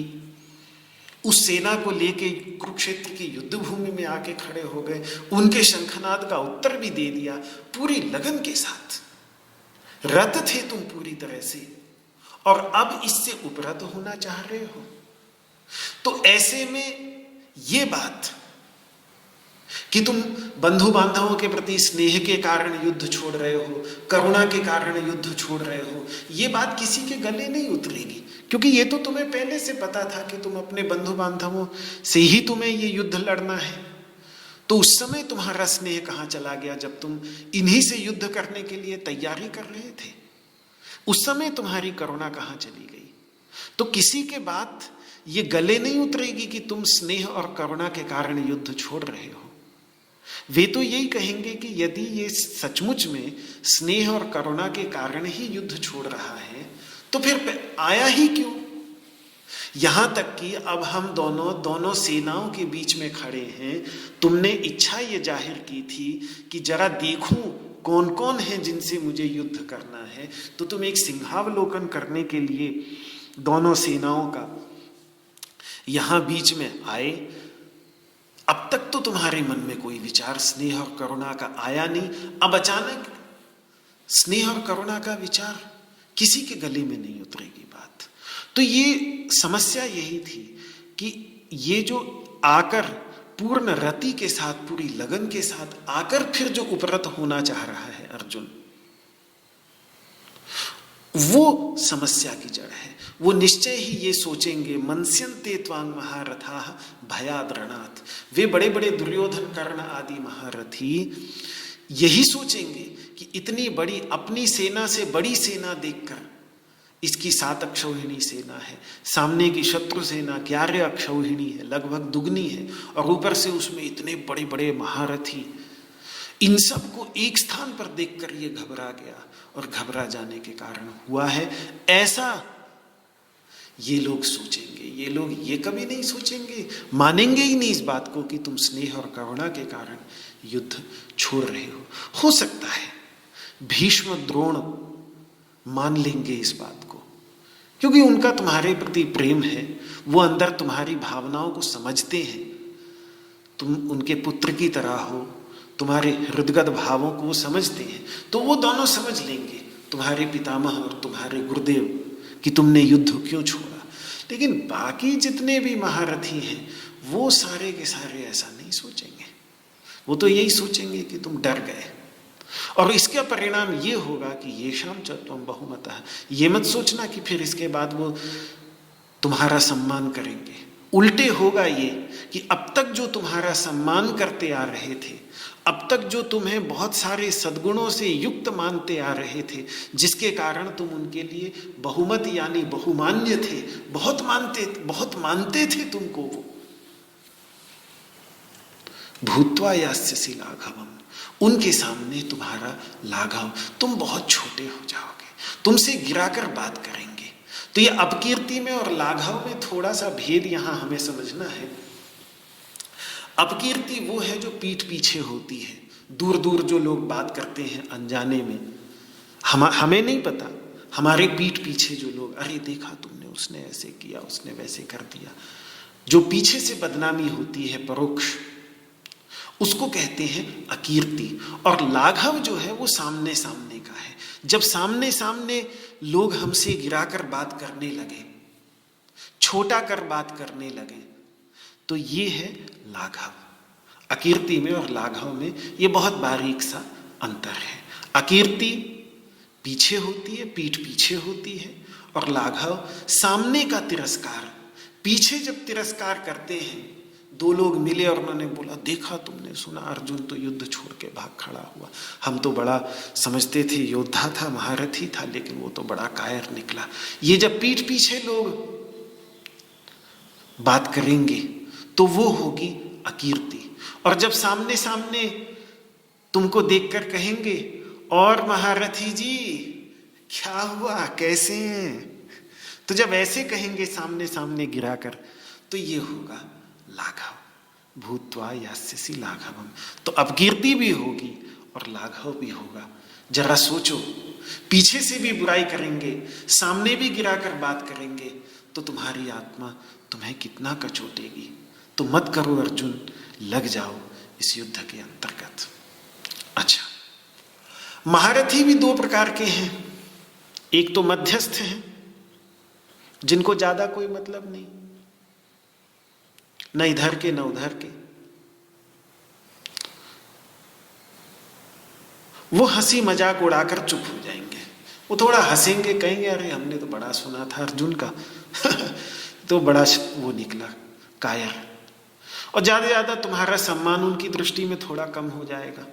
उस सेना को लेके कुरुक्षेत्र की युद्ध भूमि में आके खड़े हो गए, उनके शंखनाद का उत्तर भी दे दिया पूरी लगन के साथ, रत थे तुम पूरी तरह से, और अब इससे उपरत होना चाह रहे हो। तो ऐसे में ये बात कि तुम बंधु बांधवों के प्रति स्नेह के कारण युद्ध छोड़ रहे हो, करुणा के कारण युद्ध छोड़ रहे हो, ये बात किसी के गले नहीं उतरेगी, क्योंकि ये तो तुम्हें पहले से पता था कि तुम अपने बंधु बांधवों से ही तुम्हें ये युद्ध लड़ना है। तो उस समय तुम्हारा स्नेह कहाँ चला गया जब तुम इन्हीं से युद्ध करने के लिए तैयारी कर रहे थे? उस समय तुम्हारी करुणा कहाँ चली गई? तो किसी के बात ये गले नहीं उतरेगी कि तुम स्नेह और करुणा के कारण युद्ध छोड़ रहे हो। वे तो यही कहेंगे कि यदि ये सचमुच में स्नेह और करुणा के कारण ही युद्ध छोड़ रहा है तो फिर आया ही क्यों? यहां तक कि अब हम दोनों सेनाओं के बीच में खड़े हैं, तुमने इच्छा ये जाहिर की थी कि जरा देखूं कौन कौन है जिनसे मुझे युद्ध करना है, तो तुम एक सिंहावलोकन करने के लिए दोनों सेनाओं का यहां बीच में आए। अब तक तो तुम्हारे मन में कोई विचार स्नेह और करुणा का आया नहीं, अब अचानक स्नेह और करुणा का विचार किसी के गले में नहीं उतरेगी बात। तो ये समस्या यही थी कि ये जो आकर पूर्ण रति के साथ, पूरी लगन के साथ आकर फिर जो उपरत होना चाह रहा है अर्जुन, वो समस्या की जड़ है। वो निश्चय ही ये सोचेंगे, मनस्यन्ते त्वांग महारथाः भयाद् रणात्, वे बड़े बड़े दुर्योधन, कर्ण आदि महारथी यही सोचेंगे कि इतनी बड़ी अपनी सेना से बड़ी सेना देखकर, इसकी 7 अक्षौहिणी सेना है, सामने की शत्रु सेना 11 अक्षौहिणी है, लगभग दुगनी है, और ऊपर से उसमें इतने बड़े बड़े महारथी, इन सबको एक स्थान पर देखकर ये घबरा गया, और घबरा जाने के कारण हुआ है ऐसा ये लोग सोचेंगे। ये लोग ये कभी नहीं सोचेंगे, मानेंगे ही नहीं इस बात को कि तुम स्नेह और करुणा के कारण युद्ध छोड़ रहे हो सकता है भीष्म द्रोण मान लेंगे इस बात को, क्योंकि उनका तुम्हारे प्रति प्रेम है, वो अंदर तुम्हारी भावनाओं को समझते हैं, तुम उनके पुत्र की तरह हो, तुम्हारे हृदगत भावों को वो समझते हैं, तो वो दोनों समझ लेंगे, तुम्हारे पितामह और तुम्हारे गुरुदेव, कि तुमने युद्ध क्यों छोड़ा। लेकिन बाकी जितने भी महारथी हैं वो सारे के सारे ऐसा नहीं सोचेंगे, वो तो यही सोचेंगे कि तुम डर गए, और इसका परिणाम ये होगा कि येषां च त्वं बहुमतः, ये मत सोचना कि फिर इसके बाद वो तुम्हारा सम्मान करेंगे, उल्टे होगा ये कि अब तक जो तुम्हारा सम्मान करते आ रहे थे, अब तक जो तुम्हें बहुत सारे सद्गुणों से युक्त मानते आ रहे थे, जिसके कारण तुम उनके लिए बहुमत यानी बहुमान्य थे, बहुत मानते थे तुमको, वो भूत्वा यास्यसि लाघवम, उनके सामने तुम्हारा लाघव, तुम बहुत छोटे हो जाओगे, तुमसे गिराकर बात करेंगे। तो ये अपकीर्ति में और लाघव में थोड़ा सा भेद यहां हमें समझना है। अपकीर्ति वो है जो पीठ पीछे होती है, दूर दूर जो लोग बात करते हैं अनजाने में, हमें नहीं पता, हमारे पीठ पीछे जो लोग, अरे देखा तुमने, उसने ऐसे किया, उसने वैसे कर दिया, जो पीछे से बदनामी होती है परोक्ष, उसको कहते हैं अकीर्ति। और लाघव जो है वो सामने सामने का है। जब सामने सामने लोग हमसे गिराकर बात करने लगे, छोटा कर बात करने लगे, तो ये है लाघव। अकीर्ति में और लाघव में ये बहुत बारीक सा अंतर है। अकीर्ति पीछे होती है, पीठ पीछे होती है, और लाघव सामने का तिरस्कार। पीछे जब तिरस्कार करते हैं, दो लोग मिले और उन्होंने बोला, देखा तुमने, सुना, अर्जुन तो युद्ध छोड़ के भाग खड़ा हुआ, हम तो बड़ा समझते थे योद्धा था, महारथी था, लेकिन वो तो बड़ा कायर निकला। ये जब पीठ पीछे लोग बात करेंगे तो वो होगी अकीर्ति। और जब सामने सामने तुमको देखकर कहेंगे, और महारथी जी क्या हुआ, कैसे हैं, तो जब ऐसे कहेंगे सामने सामने गिराकर, तो ये होगा लाघव। भूत्वा यास्यसि लाघवम, तो अपकीर्ति भी होगी और लाघव भी होगा। जरा सोचो, पीछे से भी बुराई करेंगे, सामने भी गिराकर बात करेंगे, तो तुम्हारी आत्मा तुम्हें कितना कचोटेगी। तो मत करो अर्जुन, लग जाओ इस युद्ध के अंतर्गत। अच्छा, महारथी भी दो प्रकार के हैं। एक तो मध्यस्थ हैं, जिनको ज्यादा कोई मतलब नहीं, न इधर के न उधर के, वो हंसी मजाक उड़ाकर चुप हो जाएंगे। वो थोड़ा हंसेंगे, कहेंगे अरे हमने तो बड़ा सुना था अर्जुन का तो बड़ा वो निकला कायर। और ज्यादा ज्यादा तुम्हारा सम्मान उनकी दृष्टि में थोड़ा कम हो जाएगा।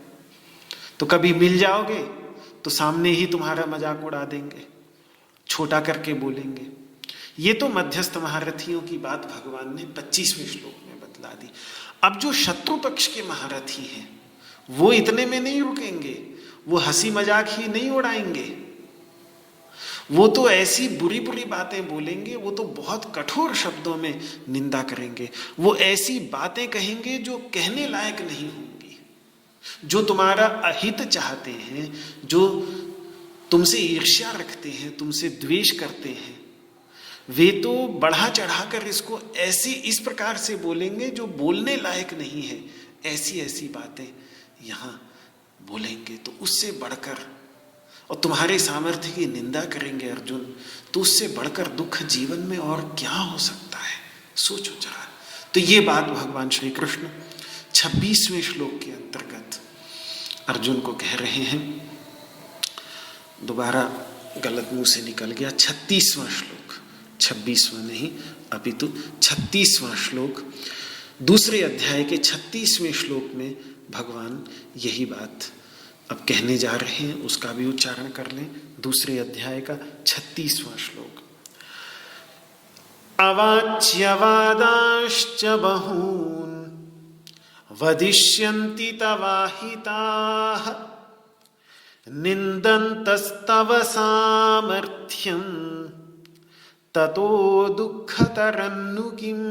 तो कभी मिल जाओगे तो सामने ही तुम्हारा मजाक उड़ा देंगे, छोटा करके बोलेंगे। ये तो मध्यस्थ महारथियों की बात भगवान ने 25वें श्लोक में बतला दी। अब जो शत्रु पक्ष के महारथी हैं, वो इतने में नहीं रुकेंगे, वो हंसी मजाक ही नहीं उड़ाएंगे, वो तो ऐसी बुरी बुरी बातें बोलेंगे, वो तो बहुत कठोर शब्दों में निंदा करेंगे, वो ऐसी बातें कहेंगे जो कहने लायक नहीं होंगी, जो तुम्हारा अहित चाहते हैं, जो तुमसे ईर्ष्या रखते हैं, तुमसे द्वेष करते हैं, वे तो बढ़ा चढ़ाकर इसको ऐसी इस प्रकार से बोलेंगे जो बोलने लायक नहीं है। ऐसी ऐसी बातें यहाँ बोलेंगे, तो उससे बढ़कर, और तुम्हारे सामर्थ्य की निंदा करेंगे अर्जुन, तो उससे बढ़कर दुख जीवन में और क्या हो सकता है, सोचो जरा। तो ये बात भगवान श्री कृष्ण 26वें श्लोक के अंतर्गत अर्जुन को कह रहे हैं। दोबारा गलत मुंह से निकल गया, 36वां श्लोक, 26वां नहीं अपितु 36वां श्लोक, दूसरे अध्याय के 36वें श्लोक में भगवान यही बात अब कहने जा रहे हैं। उसका भी उच्चारण कर लें। दूसरे अध्याय का 36वां श्लोक। अवाच्यवादाश्च बहून् वदिष्यन्ति तवाहिताः निन्दन्तस्तव सामर्थ्यं ततो दुःखतरन्नु किम्।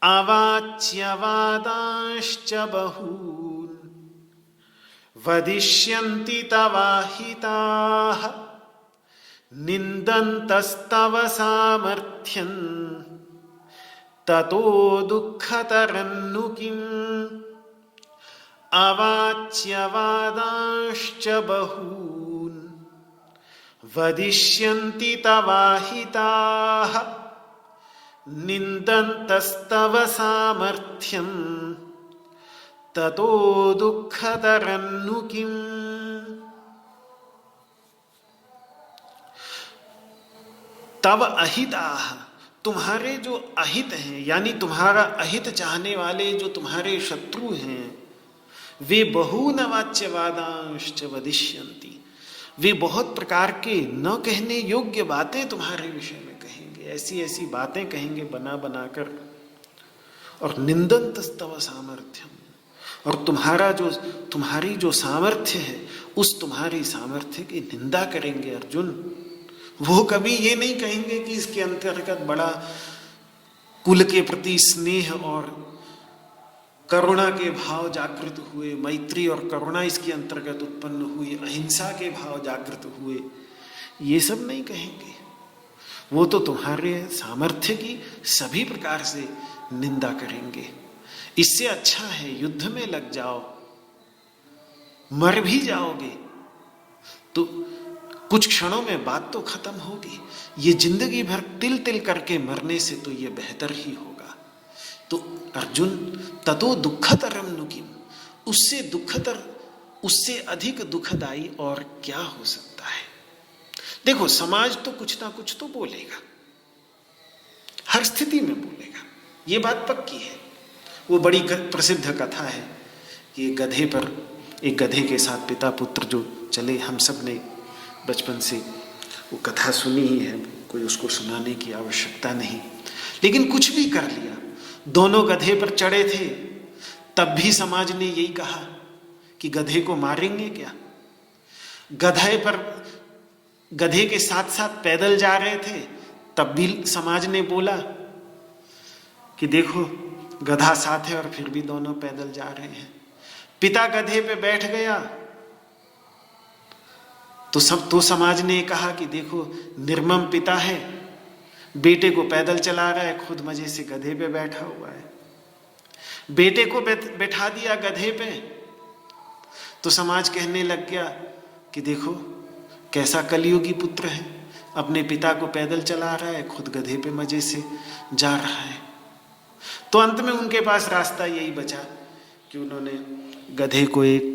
अवाच्यवादाश्च बहून् वदिष्यन्ति तवाहिताः निन्दन्तस्तव सामर्थ्यं ततो दुःखतरन्नु किम्। अवाच्यवादाश्च बहून् वदिष्यन्ति तवाहिताः निन्दन्तस्तव सामर्थ्यं ततो दुःखतरन्नु किम्। तव अहिताः, तुम्हारे जो अहित हैं, यानी तुम्हारा अहित चाहने वाले जो तुम्हारे शत्रु हैं, वे बहून वाच्यवादांश्च वदिष्यन्ति, वे बहुत प्रकार के न कहने योग्य बातें तुम्हारे विषय में कहेंगे, ऐसी ऐसी बातें कहेंगे बना बना कर। और निंदन्तस्तव सामर्थ्यम, और तुम्हारी जो सामर्थ्य है उस तुम्हारी सामर्थ्य की निंदा करेंगे अर्जुन। वो कभी ये नहीं कहेंगे कि इसके अंतर्गत बड़ा कुल के प्रति स्नेह और करुणा के भाव जागृत हुए, मैत्री और करुणा इसके अंतर्गत उत्पन्न हुई, अहिंसा के भाव जागृत हुए, ये सब नहीं कहेंगे। वो तो तुम्हारे सामर्थ्य की सभी प्रकार से निंदा करेंगे। इससे अच्छा है युद्ध में लग जाओ, मर भी जाओगे तो कुछ क्षणों में बात तो खत्म होगी। ये जिंदगी भर तिल तिल करके मरने से तो ये बेहतर ही होगा। तो अर्जुन ततो दुखतरम नुकिम, उससे दुखतर, उससे अधिक दुखदाई और क्या हो सकता है। देखो समाज तो कुछ ना कुछ तो बोलेगा, हर स्थिति में बोलेगा, ये बात पक्की है। वो बड़ी प्रसिद्ध कथा है कि एक गधे के साथ पिता पुत्र जो चले, हम सब ने बचपन से वो कथा सुनी ही है, कोई उसको सुनाने की आवश्यकता नहीं। लेकिन कुछ भी कर लिया, दोनों गधे पर चढ़े थे, तब भी समाज ने यही कहा कि गधे को मारेंगे क्या। गधे के साथ साथ पैदल जा रहे थे, तब भी समाज ने बोला कि देखो गधा साथ है और फिर भी दोनों पैदल जा रहे हैं। पिता गधे पे बैठ गया तो समाज ने कहा कि देखो निर्मम पिता है, बेटे को पैदल चला रहा है, खुद मजे से गधे पे बैठा हुआ है। बेटे को बैठा दिया गधे पे तो समाज कहने लग गया कि देखो कैसा कलयुगी पुत्र है, अपने पिता को पैदल चला रहा है, खुद गधे पे मजे से जा रहा है। तो अंत में उनके पास रास्ता यही बचा कि उन्होंने गधे को एक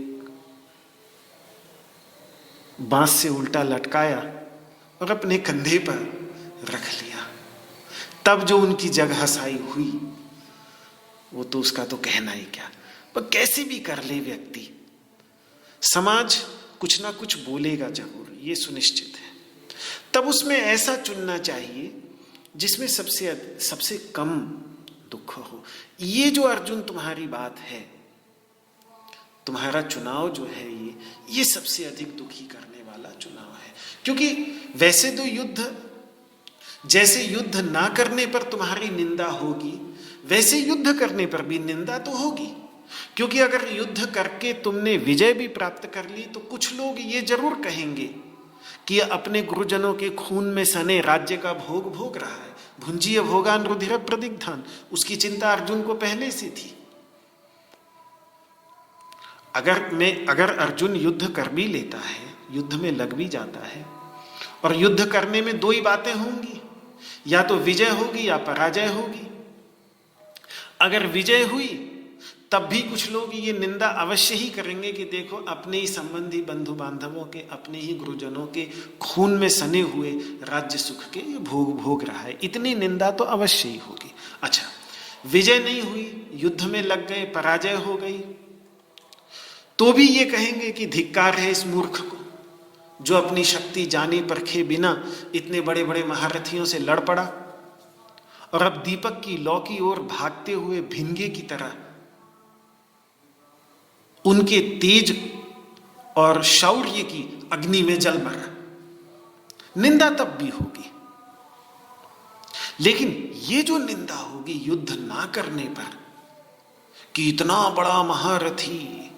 बांस से उल्टा लटकाया और अपने कंधे पर रख लिया। तब जो उनकी जग हंसाई हुई वो तो उसका तो कहना ही क्या। पर कैसे भी कर ले व्यक्ति, समाज कुछ ना कुछ बोलेगा जरूर, ये सुनिश्चित है। तब उसमें ऐसा चुनना चाहिए जिसमें सबसे कम दुख हो। ये जो अर्जुन तुम्हारी बात है, तुम्हारा चुनाव जो है ये सबसे अधिक दुखी करने वाला चुनाव है। क्योंकि वैसे तो जैसे युद्ध ना करने पर तुम्हारी निंदा होगी, वैसे युद्ध करने पर भी निंदा तो होगी। क्योंकि अगर युद्ध करके तुमने विजय भी प्राप्त कर ली तो कुछ लोग ये जरूर कहेंगे कि अपने गुरुजनों के खून में सने राज्य का भोग रहा है, भुंजीय भोगान रुधिर प्रदिग्धान, उसकी चिंता अर्जुन को पहले से थी। अगर अर्जुन युद्ध कर भी लेता है, युद्ध में लग भी जाता है, और युद्ध करने में दो ही बातें होंगी, या तो विजय होगी या पराजय होगी। अगर विजय हुई तब भी कुछ लोग ये निंदा अवश्य ही करेंगे कि देखो अपने ही संबंधी बंधु बांधवों के, अपने ही गुरुजनों के खून में सने हुए राज्य सुख के भोग रहा है। इतनी निंदा तो अवश्य ही होगी। अच्छा, विजय नहीं हुई, युद्ध में लग गए, पराजय हो गई, तो भी ये कहेंगे कि धिक्कार है इस मूर्ख को जो अपनी शक्ति जाने परखे बिना इतने बड़े बड़े महारथियों से लड़ पड़ा और अब दीपक की लौ की ओर भागते हुए भिंगे की तरह उनके तेज और शौर्य की अग्नि में जल मरा। निंदा तब भी होगी, लेकिन ये जो निंदा होगी युद्ध ना करने पर कि इतना बड़ा महारथी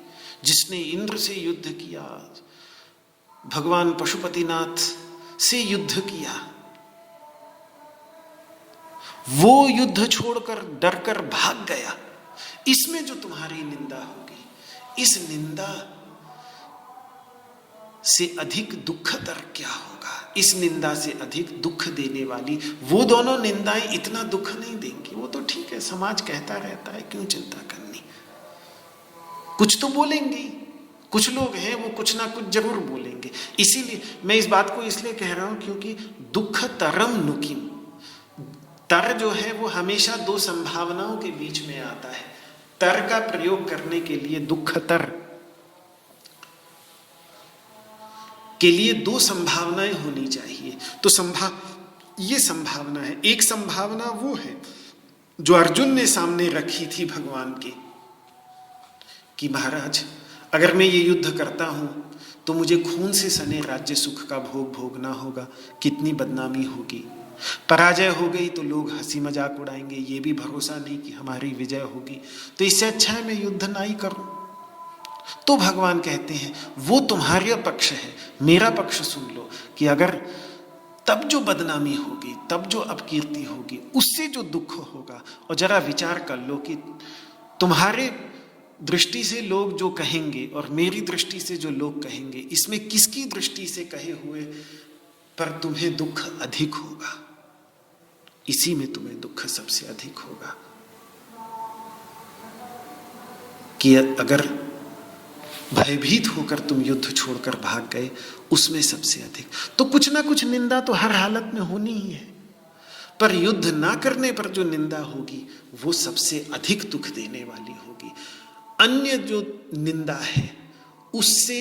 जिसने इंद्र से युद्ध किया, भगवान पशुपतिनाथ से युद्ध किया, वो युद्ध छोड़कर डरकर भाग गया, इसमें जो तुम्हारी निंदा होगी, इस निंदा से अधिक दुखतर क्या होगा। इस निंदा से अधिक दुख देने वाली वो दोनों निंदाएं इतना दुख नहीं देंगी। वो तो ठीक है, समाज कहता रहता है, क्यों चिंता करनी, कुछ तो बोलेंगे। कुछ लोग हैं वो कुछ ना कुछ जरूर बोलेंगे। इसीलिए मैं इस बात को इसलिए कह रहा हूं क्योंकि दुख तरम नुकिम, तर जो है वो हमेशा दो संभावनाओं के बीच में आता है। तर का प्रयोग करने के लिए, दुख तर के लिए दो संभावनाएं होनी चाहिए। तो ये संभावना है। एक संभावना वो है जो अर्जुन ने सामने रखी थी भगवान के, कि महाराज अगर मैं ये युद्ध करता हूं तो मुझे खून से सने राज्य सुख का भोग भोगना होगा, कितनी बदनामी होगी। पराजय हो गई तो लोग हंसी मजाक उड़ाएंगे, ये भी भरोसा नहीं कि हमारी विजय होगी, तो इससे अच्छा है मैं युद्ध ना ही करूं। तो भगवान कहते हैं वो तुम्हारा पक्ष है, मेरा पक्ष सुन लो, कि अगर तब जो बदनामी होगी, तब जो अपकीर्ति होगी, उससे जो दुख होगा, और जरा विचार कर लो कि तुम्हारे दृष्टि से लोग जो कहेंगे और मेरी दृष्टि से जो लोग कहेंगे, इसमें किसकी दृष्टि से कहे हुए पर तुम्हें दुख अधिक होगा? इसी में तुम्हें दुख सबसे अधिक होगा कि अगर भयभीत होकर तुम युद्ध छोड़कर भाग गए, उसमें सबसे अधिक। तो कुछ ना कुछ निंदा तो हर हालत में होनी ही है, पर युद्ध ना करने पर जो निंदा होगी वो सबसे अधिक दुख देने वाली होगी। अन्य जो निंदा है उससे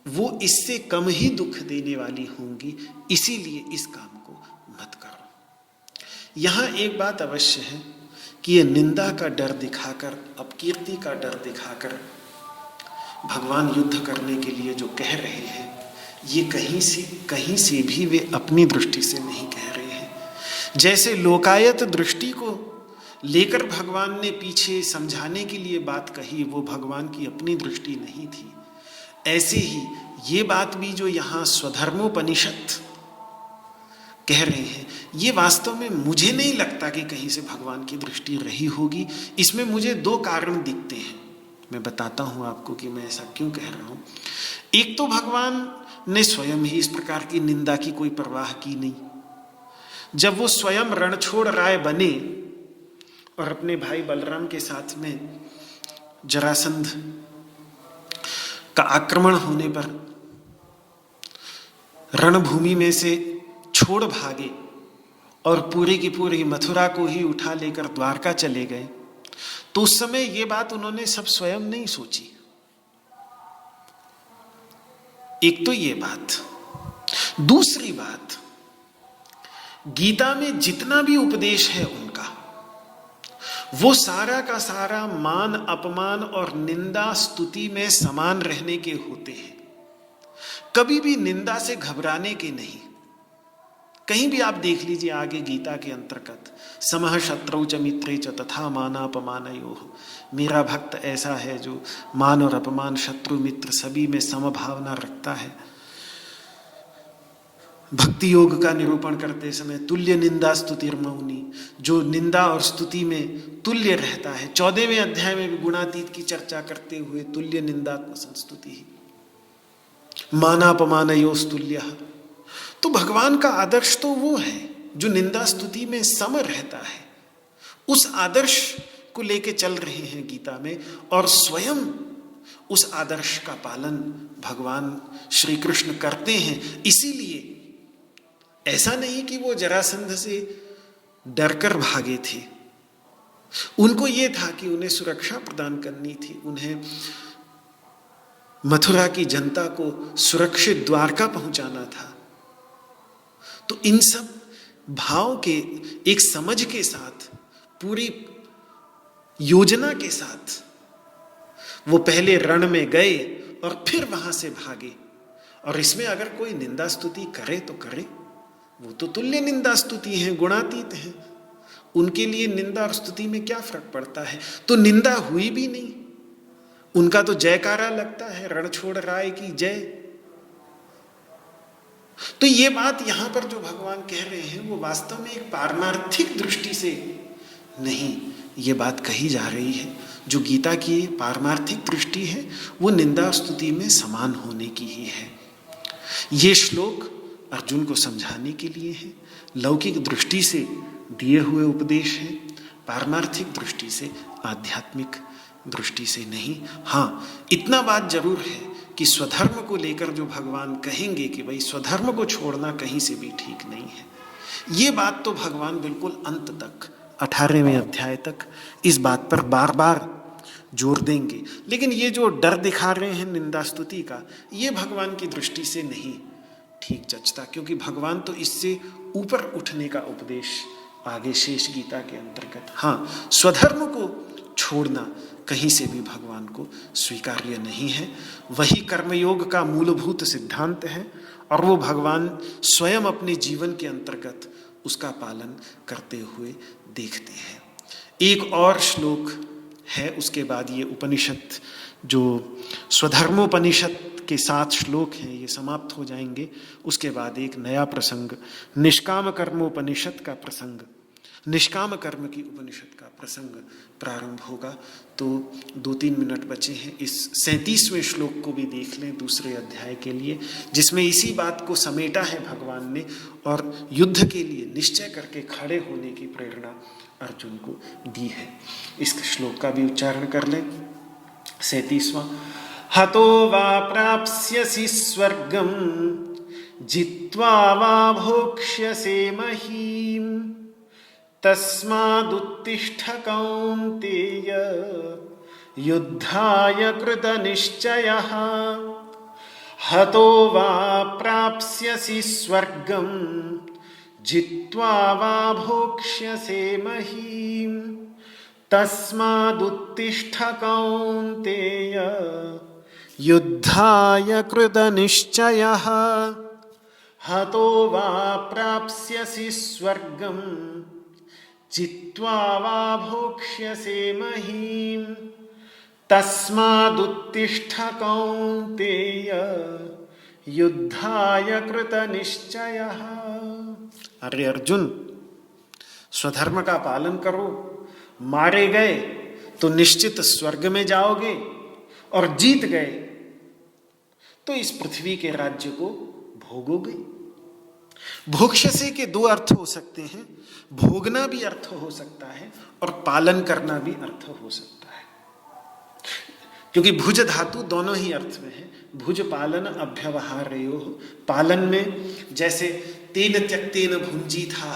वो इससे कम ही दुख देने वाली होंगी, इसीलिए इस काम को मत करो। यहां एक बात अवश्य है कि ये निंदा का डर दिखाकर, अपकीर्ति का डर दिखाकर भगवान युद्ध करने के लिए जो कह रहे हैं, ये कहीं से भी वे अपनी दृष्टि से नहीं कह रहे हैं। जैसे लोकायत दृष्टि को लेकर भगवान ने पीछे समझाने के लिए बात कही, वो भगवान की अपनी दृष्टि नहीं थी, ऐसे ही ये बात भी जो यहाँ स्वधर्मोपनिषद कह रहे हैं, ये वास्तव में मुझे नहीं लगता कि कहीं से भगवान की दृष्टि रही होगी। इसमें मुझे दो कारण दिखते हैं, मैं बताता हूं आपको कि मैं ऐसा क्यों कह रहा हूं। एक तो भगवान ने स्वयं ही इस प्रकार की निंदा की कोई परवाह की नहीं। जब वो स्वयं रणछोड़ राय बने और अपने भाई बलराम के साथ में जरासंध का आक्रमण होने पर रणभूमि में से छोड़ भागे और पूरी की पूरी मथुरा को ही उठा लेकर द्वारका चले गए, तो उस समय ये बात उन्होंने सब स्वयं नहीं सोची। एक तो ये बात। दूसरी बात, गीता में जितना भी उपदेश है उनका, वो सारा का सारा मान अपमान और निंदा स्तुति में समान रहने के होते हैं, कभी भी निंदा से घबराने के नहीं। कहीं भी आप देख लीजिए आगे गीता के अंतर्गत, समः शत्रौ च मित्रे च तथा मानापमानयोः, मेरा भक्त ऐसा है जो मान और अपमान, शत्रु मित्र सभी में समभावना रखता है। भक्ति योग का निरूपण करते समय तुल्य निंदा स्तुतिर्मौनी, जो निंदा और स्तुति में तुल्य रहता है। 14वें अध्याय में भी गुणातीत की चर्चा करते हुए तुल्य निंदात्म संस्तुति, मानापमानयोस्तुल्यः। तो भगवान का आदर्श तो वो है जो निंदा स्तुति में सम रहता है। उस आदर्श को लेके चल रहे हैं गीता में, और स्वयं उस आदर्श का पालन भगवान श्री कृष्ण करते हैं। इसीलिए ऐसा नहीं कि वो जरासंध से डरकर भागे थे, उनको ये था कि उन्हें सुरक्षा प्रदान करनी थी, उन्हें मथुरा की जनता को सुरक्षित द्वारका पहुंचाना था। तो इन सब भाव के एक समझ के साथ, पूरी योजना के साथ वो पहले रण में गए और फिर वहां से भागे। और इसमें अगर कोई निंदा स्तुति करे तो करे, वो तो तुल्य निंदा स्तुति है, गुणातीत है, उनके लिए निंदा और स्तुति में क्या फर्क पड़ता है। तो निंदा हुई भी नहीं, उनका तो जयकारा लगता है, रणछोड़ राय की जय। तो ये बात यहां पर जो भगवान कह रहे हैं वो वास्तव में एक पारमार्थिक दृष्टि से नहीं ये बात कही जा रही है। जो गीता की पारमार्थिक दृष्टि है वो निंदा स्तुति में समान होने की ही है। ये श्लोक अर्जुन को समझाने के लिए है, लौकिक दृष्टि से दिए हुए उपदेश है, पारमार्थिक दृष्टि से, आध्यात्मिक दृष्टि से नहीं। हाँ, इतना बात जरूर है कि स्वधर्म को लेकर जो भगवान कहेंगे कि भाई स्वधर्म को छोड़ना कहीं से भी ठीक नहीं है, ये बात तो भगवान बिल्कुल अंत तक 18वें अध्याय तक इस बात पर बार बार जोर देंगे। लेकिन ये जो डर दिखा रहे हैं निंदा स्तुति का, ये भगवान की दृष्टि से नहीं ठीक जचता, क्योंकि भगवान तो इससे ऊपर उठने का उपदेश आगे शेष गीता के अंतर्गत, हाँ, स्वधर्म को छोड़ना कहीं से भी भगवान को स्वीकार्य नहीं है। वही कर्मयोग का मूलभूत सिद्धांत है और वो भगवान स्वयं अपने जीवन के अंतर्गत उसका पालन करते हुए देखते हैं। एक और श्लोक है, उसके बाद ये उपनिषद जो स्वधर्मोपनिषद के 7 श्लोक हैं ये समाप्त हो जाएंगे। उसके बाद एक नया प्रसंग, निष्काम कर्मोपनिषद का प्रसंग, निष्काम कर्म की उपनिषद का प्रसंग प्रारंभ होगा। तो 2-3 मिनट बचे हैं, इस 37वें श्लोक को भी देख लें दूसरे अध्याय के लिए, जिसमें इसी बात को समेटा है भगवान ने और युद्ध के लिए निश्चय करके खड़े होने की प्रेरणा अर्जुन को दी है। इस श्लोक का भी उच्चारण कर लें। 37वां, हतो वा प्राप्स्यसि स्वर्गं जित्वा वा भोक्ष्यसे महीम् तस्मादुत्तिष्ठ कौन्तेय युद्धाय कृतनिश्चयः। हतो वा प्राप्स्यसि स्वर्गं जित्वा वा भोक्ष्यसे महीम् तस्मादुत्तिष्ठ कौन्तेय युद्धाय कृतनिश्चयः। हतो वा प्राप्स्यसि स्वर्गं जित्वा वा भोक्ष्यसे महीम् तस्मादुत्तिष्ठ कौन्तेय युद्धाय कृतनिश्चयः। अरे अर्जुन, स्वधर्म का पालन करो, मारे गए तो निश्चित स्वर्ग में जाओगे और जीत गए तो इस पृथ्वी के राज्य को भोगोगे। भोक्ष्यसे के 2 अर्थ हो सकते हैं, भोगना भी अर्थ हो सकता है और पालन करना भी अर्थ हो सकता है, क्योंकि भुज धातु दोनों ही अर्थ में है। भुज पालन अभ्यवहारयोः, पालन में जैसे तेन त्यक्तेन भुंजीथा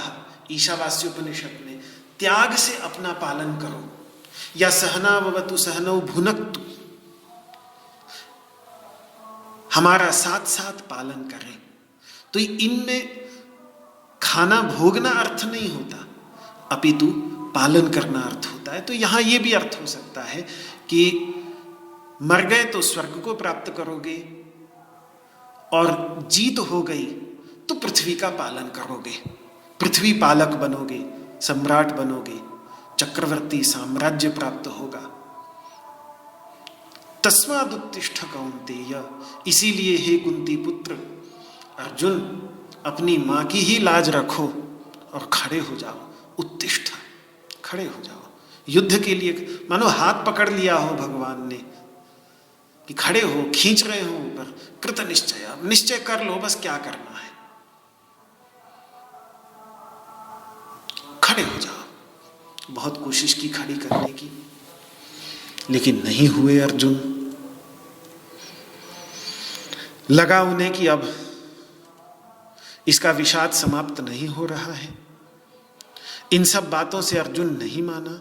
ईशावास्योपनिषद में, त्याग से अपना पालन करो, या सहनाववतु सहनौ भुनक्तु, हमारा साथ साथ पालन करें। तो इनमें खाना भोगना अर्थ नहीं होता, अपितु पालन करना अर्थ होता है। तो यहां यह भी अर्थ हो सकता है कि मर गए तो स्वर्ग को प्राप्त करोगे और जीत हो गई तो पृथ्वी का पालन करोगे, पृथ्वी पालक बनोगे, सम्राट बनोगे, चक्रवर्ती साम्राज्य प्राप्त होगा। तस्मादुत्तिष्ठ कौन्तेय, इसीलिए हे कुंती पुत्र अर्जुन, अपनी मां की ही लाज रखो और खड़े हो जाओ। उत्तिष्ठ, खड़े हो जाओ युद्ध के लिए। मानो हाथ पकड़ लिया हो भगवान ने कि खड़े हो, खींच रहे हो ऊपर। कृत निश्चय, निश्चय कर लो बस क्या करना है, खड़े हो जाओ। बहुत कोशिश की खड़ी करने की, लेकिन नहीं हुए अर्जुन। लगा उन्हें कि अब इसका विषाद समाप्त नहीं हो रहा है। इन सब बातों से अर्जुन नहीं माना,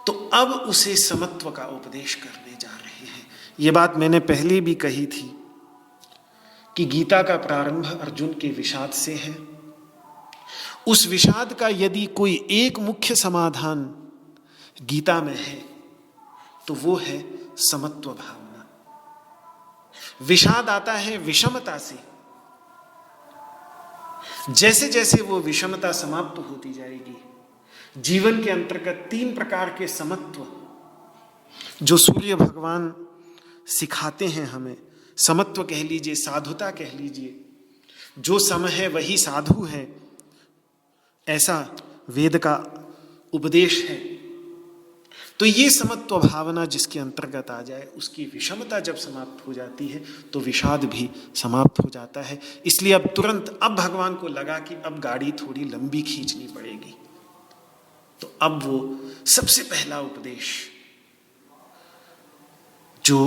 तो अब उसे समत्व का उपदेश करने जा रहे हैं। यह बात मैंने पहले भी कही थी कि गीता का प्रारंभ अर्जुन के विषाद से है। उस विषाद का यदि कोई एक मुख्य समाधान गीता में है तो वो है समत्व भावना। विषाद आता है विषमता से, जैसे जैसे वो विषमता समाप्त होती जाएगी, जीवन के अंतर्गत 3 प्रकार के समत्व जो सूर्य भगवान सिखाते हैं हमें, समत्व कह लीजिए, साधुता कह लीजिए, जो सम है वही साधु है, ऐसा वेद का उपदेश है। तो ये समत्व भावना जिसके अंतर्गत आ जाए, उसकी विषमता जब समाप्त हो जाती है तो विषाद भी समाप्त हो जाता है। इसलिए अब तुरंत अब भगवान को लगा कि अब गाड़ी थोड़ी लंबी खींचनी पड़ेगी, तो अब वो सबसे पहला उपदेश जो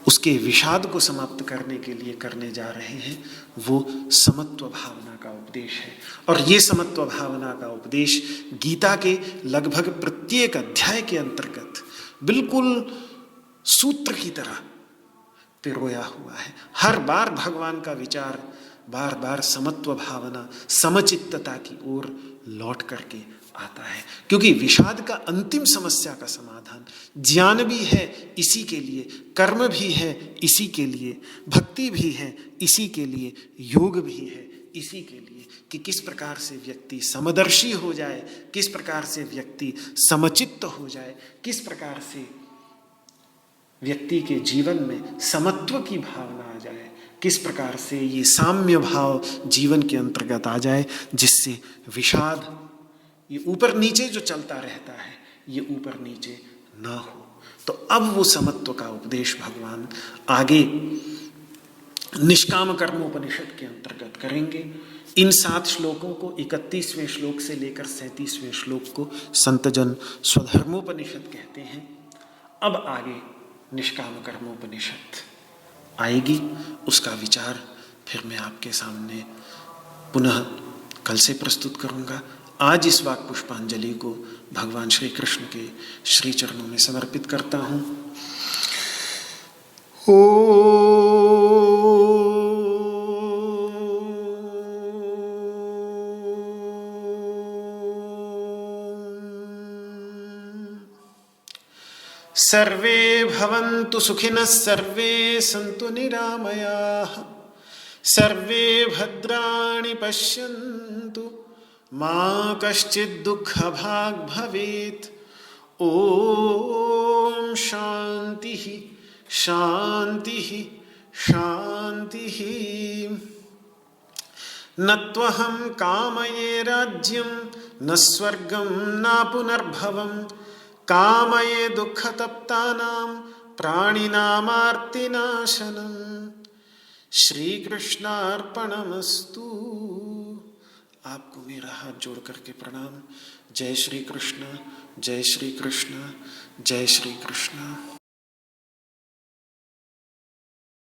उसके विषाद को समाप्त करने के लिए करने जा रहे हैं, वो समत्व भावना का उपदेश है। और ये समत्व भावना का उपदेश गीता के लगभग प्रत्येक अध्याय के अंतर्गत बिल्कुल सूत्र की तरह पिरोया हुआ है। हर बार भगवान का विचार बार बार समत्व भावना, समचित्तता की ओर लौट करके आता है, क्योंकि विषाद का अंतिम समस्या का समाधान ज्ञान भी है इसी के लिए, कर्म भी है इसी के लिए, भक्ति भी है इसी के लिए, योग भी है इसी के लिए, कि किस प्रकार से व्यक्ति समदर्शी हो जाए, किस प्रकार से व्यक्ति समचित्त हो जाए, किस प्रकार से व्यक्ति के जीवन में समत्व की भावना आ जाए, किस प्रकार से ये साम्य भाव जीवन के अंतर्गत आ जाए, जिससे विषाद, ये ऊपर नीचे जो चलता रहता है, ये ऊपर नीचे ना हो। तो अब वो समत्व का उपदेश भगवान आगे निष्काम कर्मोपनिषद के अंतर्गत करेंगे। इन 7 श्लोकों को 31वें श्लोक से लेकर 37वें श्लोक को संतजन स्वधर्मोपनिषद कहते हैं। अब आगे निष्काम कर्मोपनिषद आएगी, उसका विचार फिर मैं आपके सामने पुनः कल से प्रस्तुत करूंगा। आज इस वाक पुष्पांजलि को भगवान श्री कृष्ण के श्री चरणों में समर्पित करता हूं। सर्वे भवन्तु सुखिनः, सर्वे सन्तु निरामयाः, सर्वे भद्राणि पश्यन्तु, मा कश्चित् दुःखभाग् भवेत्। ॐ शान्तिः शान्तिः शान्तिः। न त्वहं कामये राज्यं न स्वर्गं न पुनर्भवं, कामये दुःखतप्तानां प्राणिनामार्तिनाशनम्। श्रीकृष्णार्पणमस्तु। आपको मेरा हाथ जोड़ करके प्रणाम। जय श्री कृष्ण, जय श्री कृष्ण, जय श्री कृष्ण।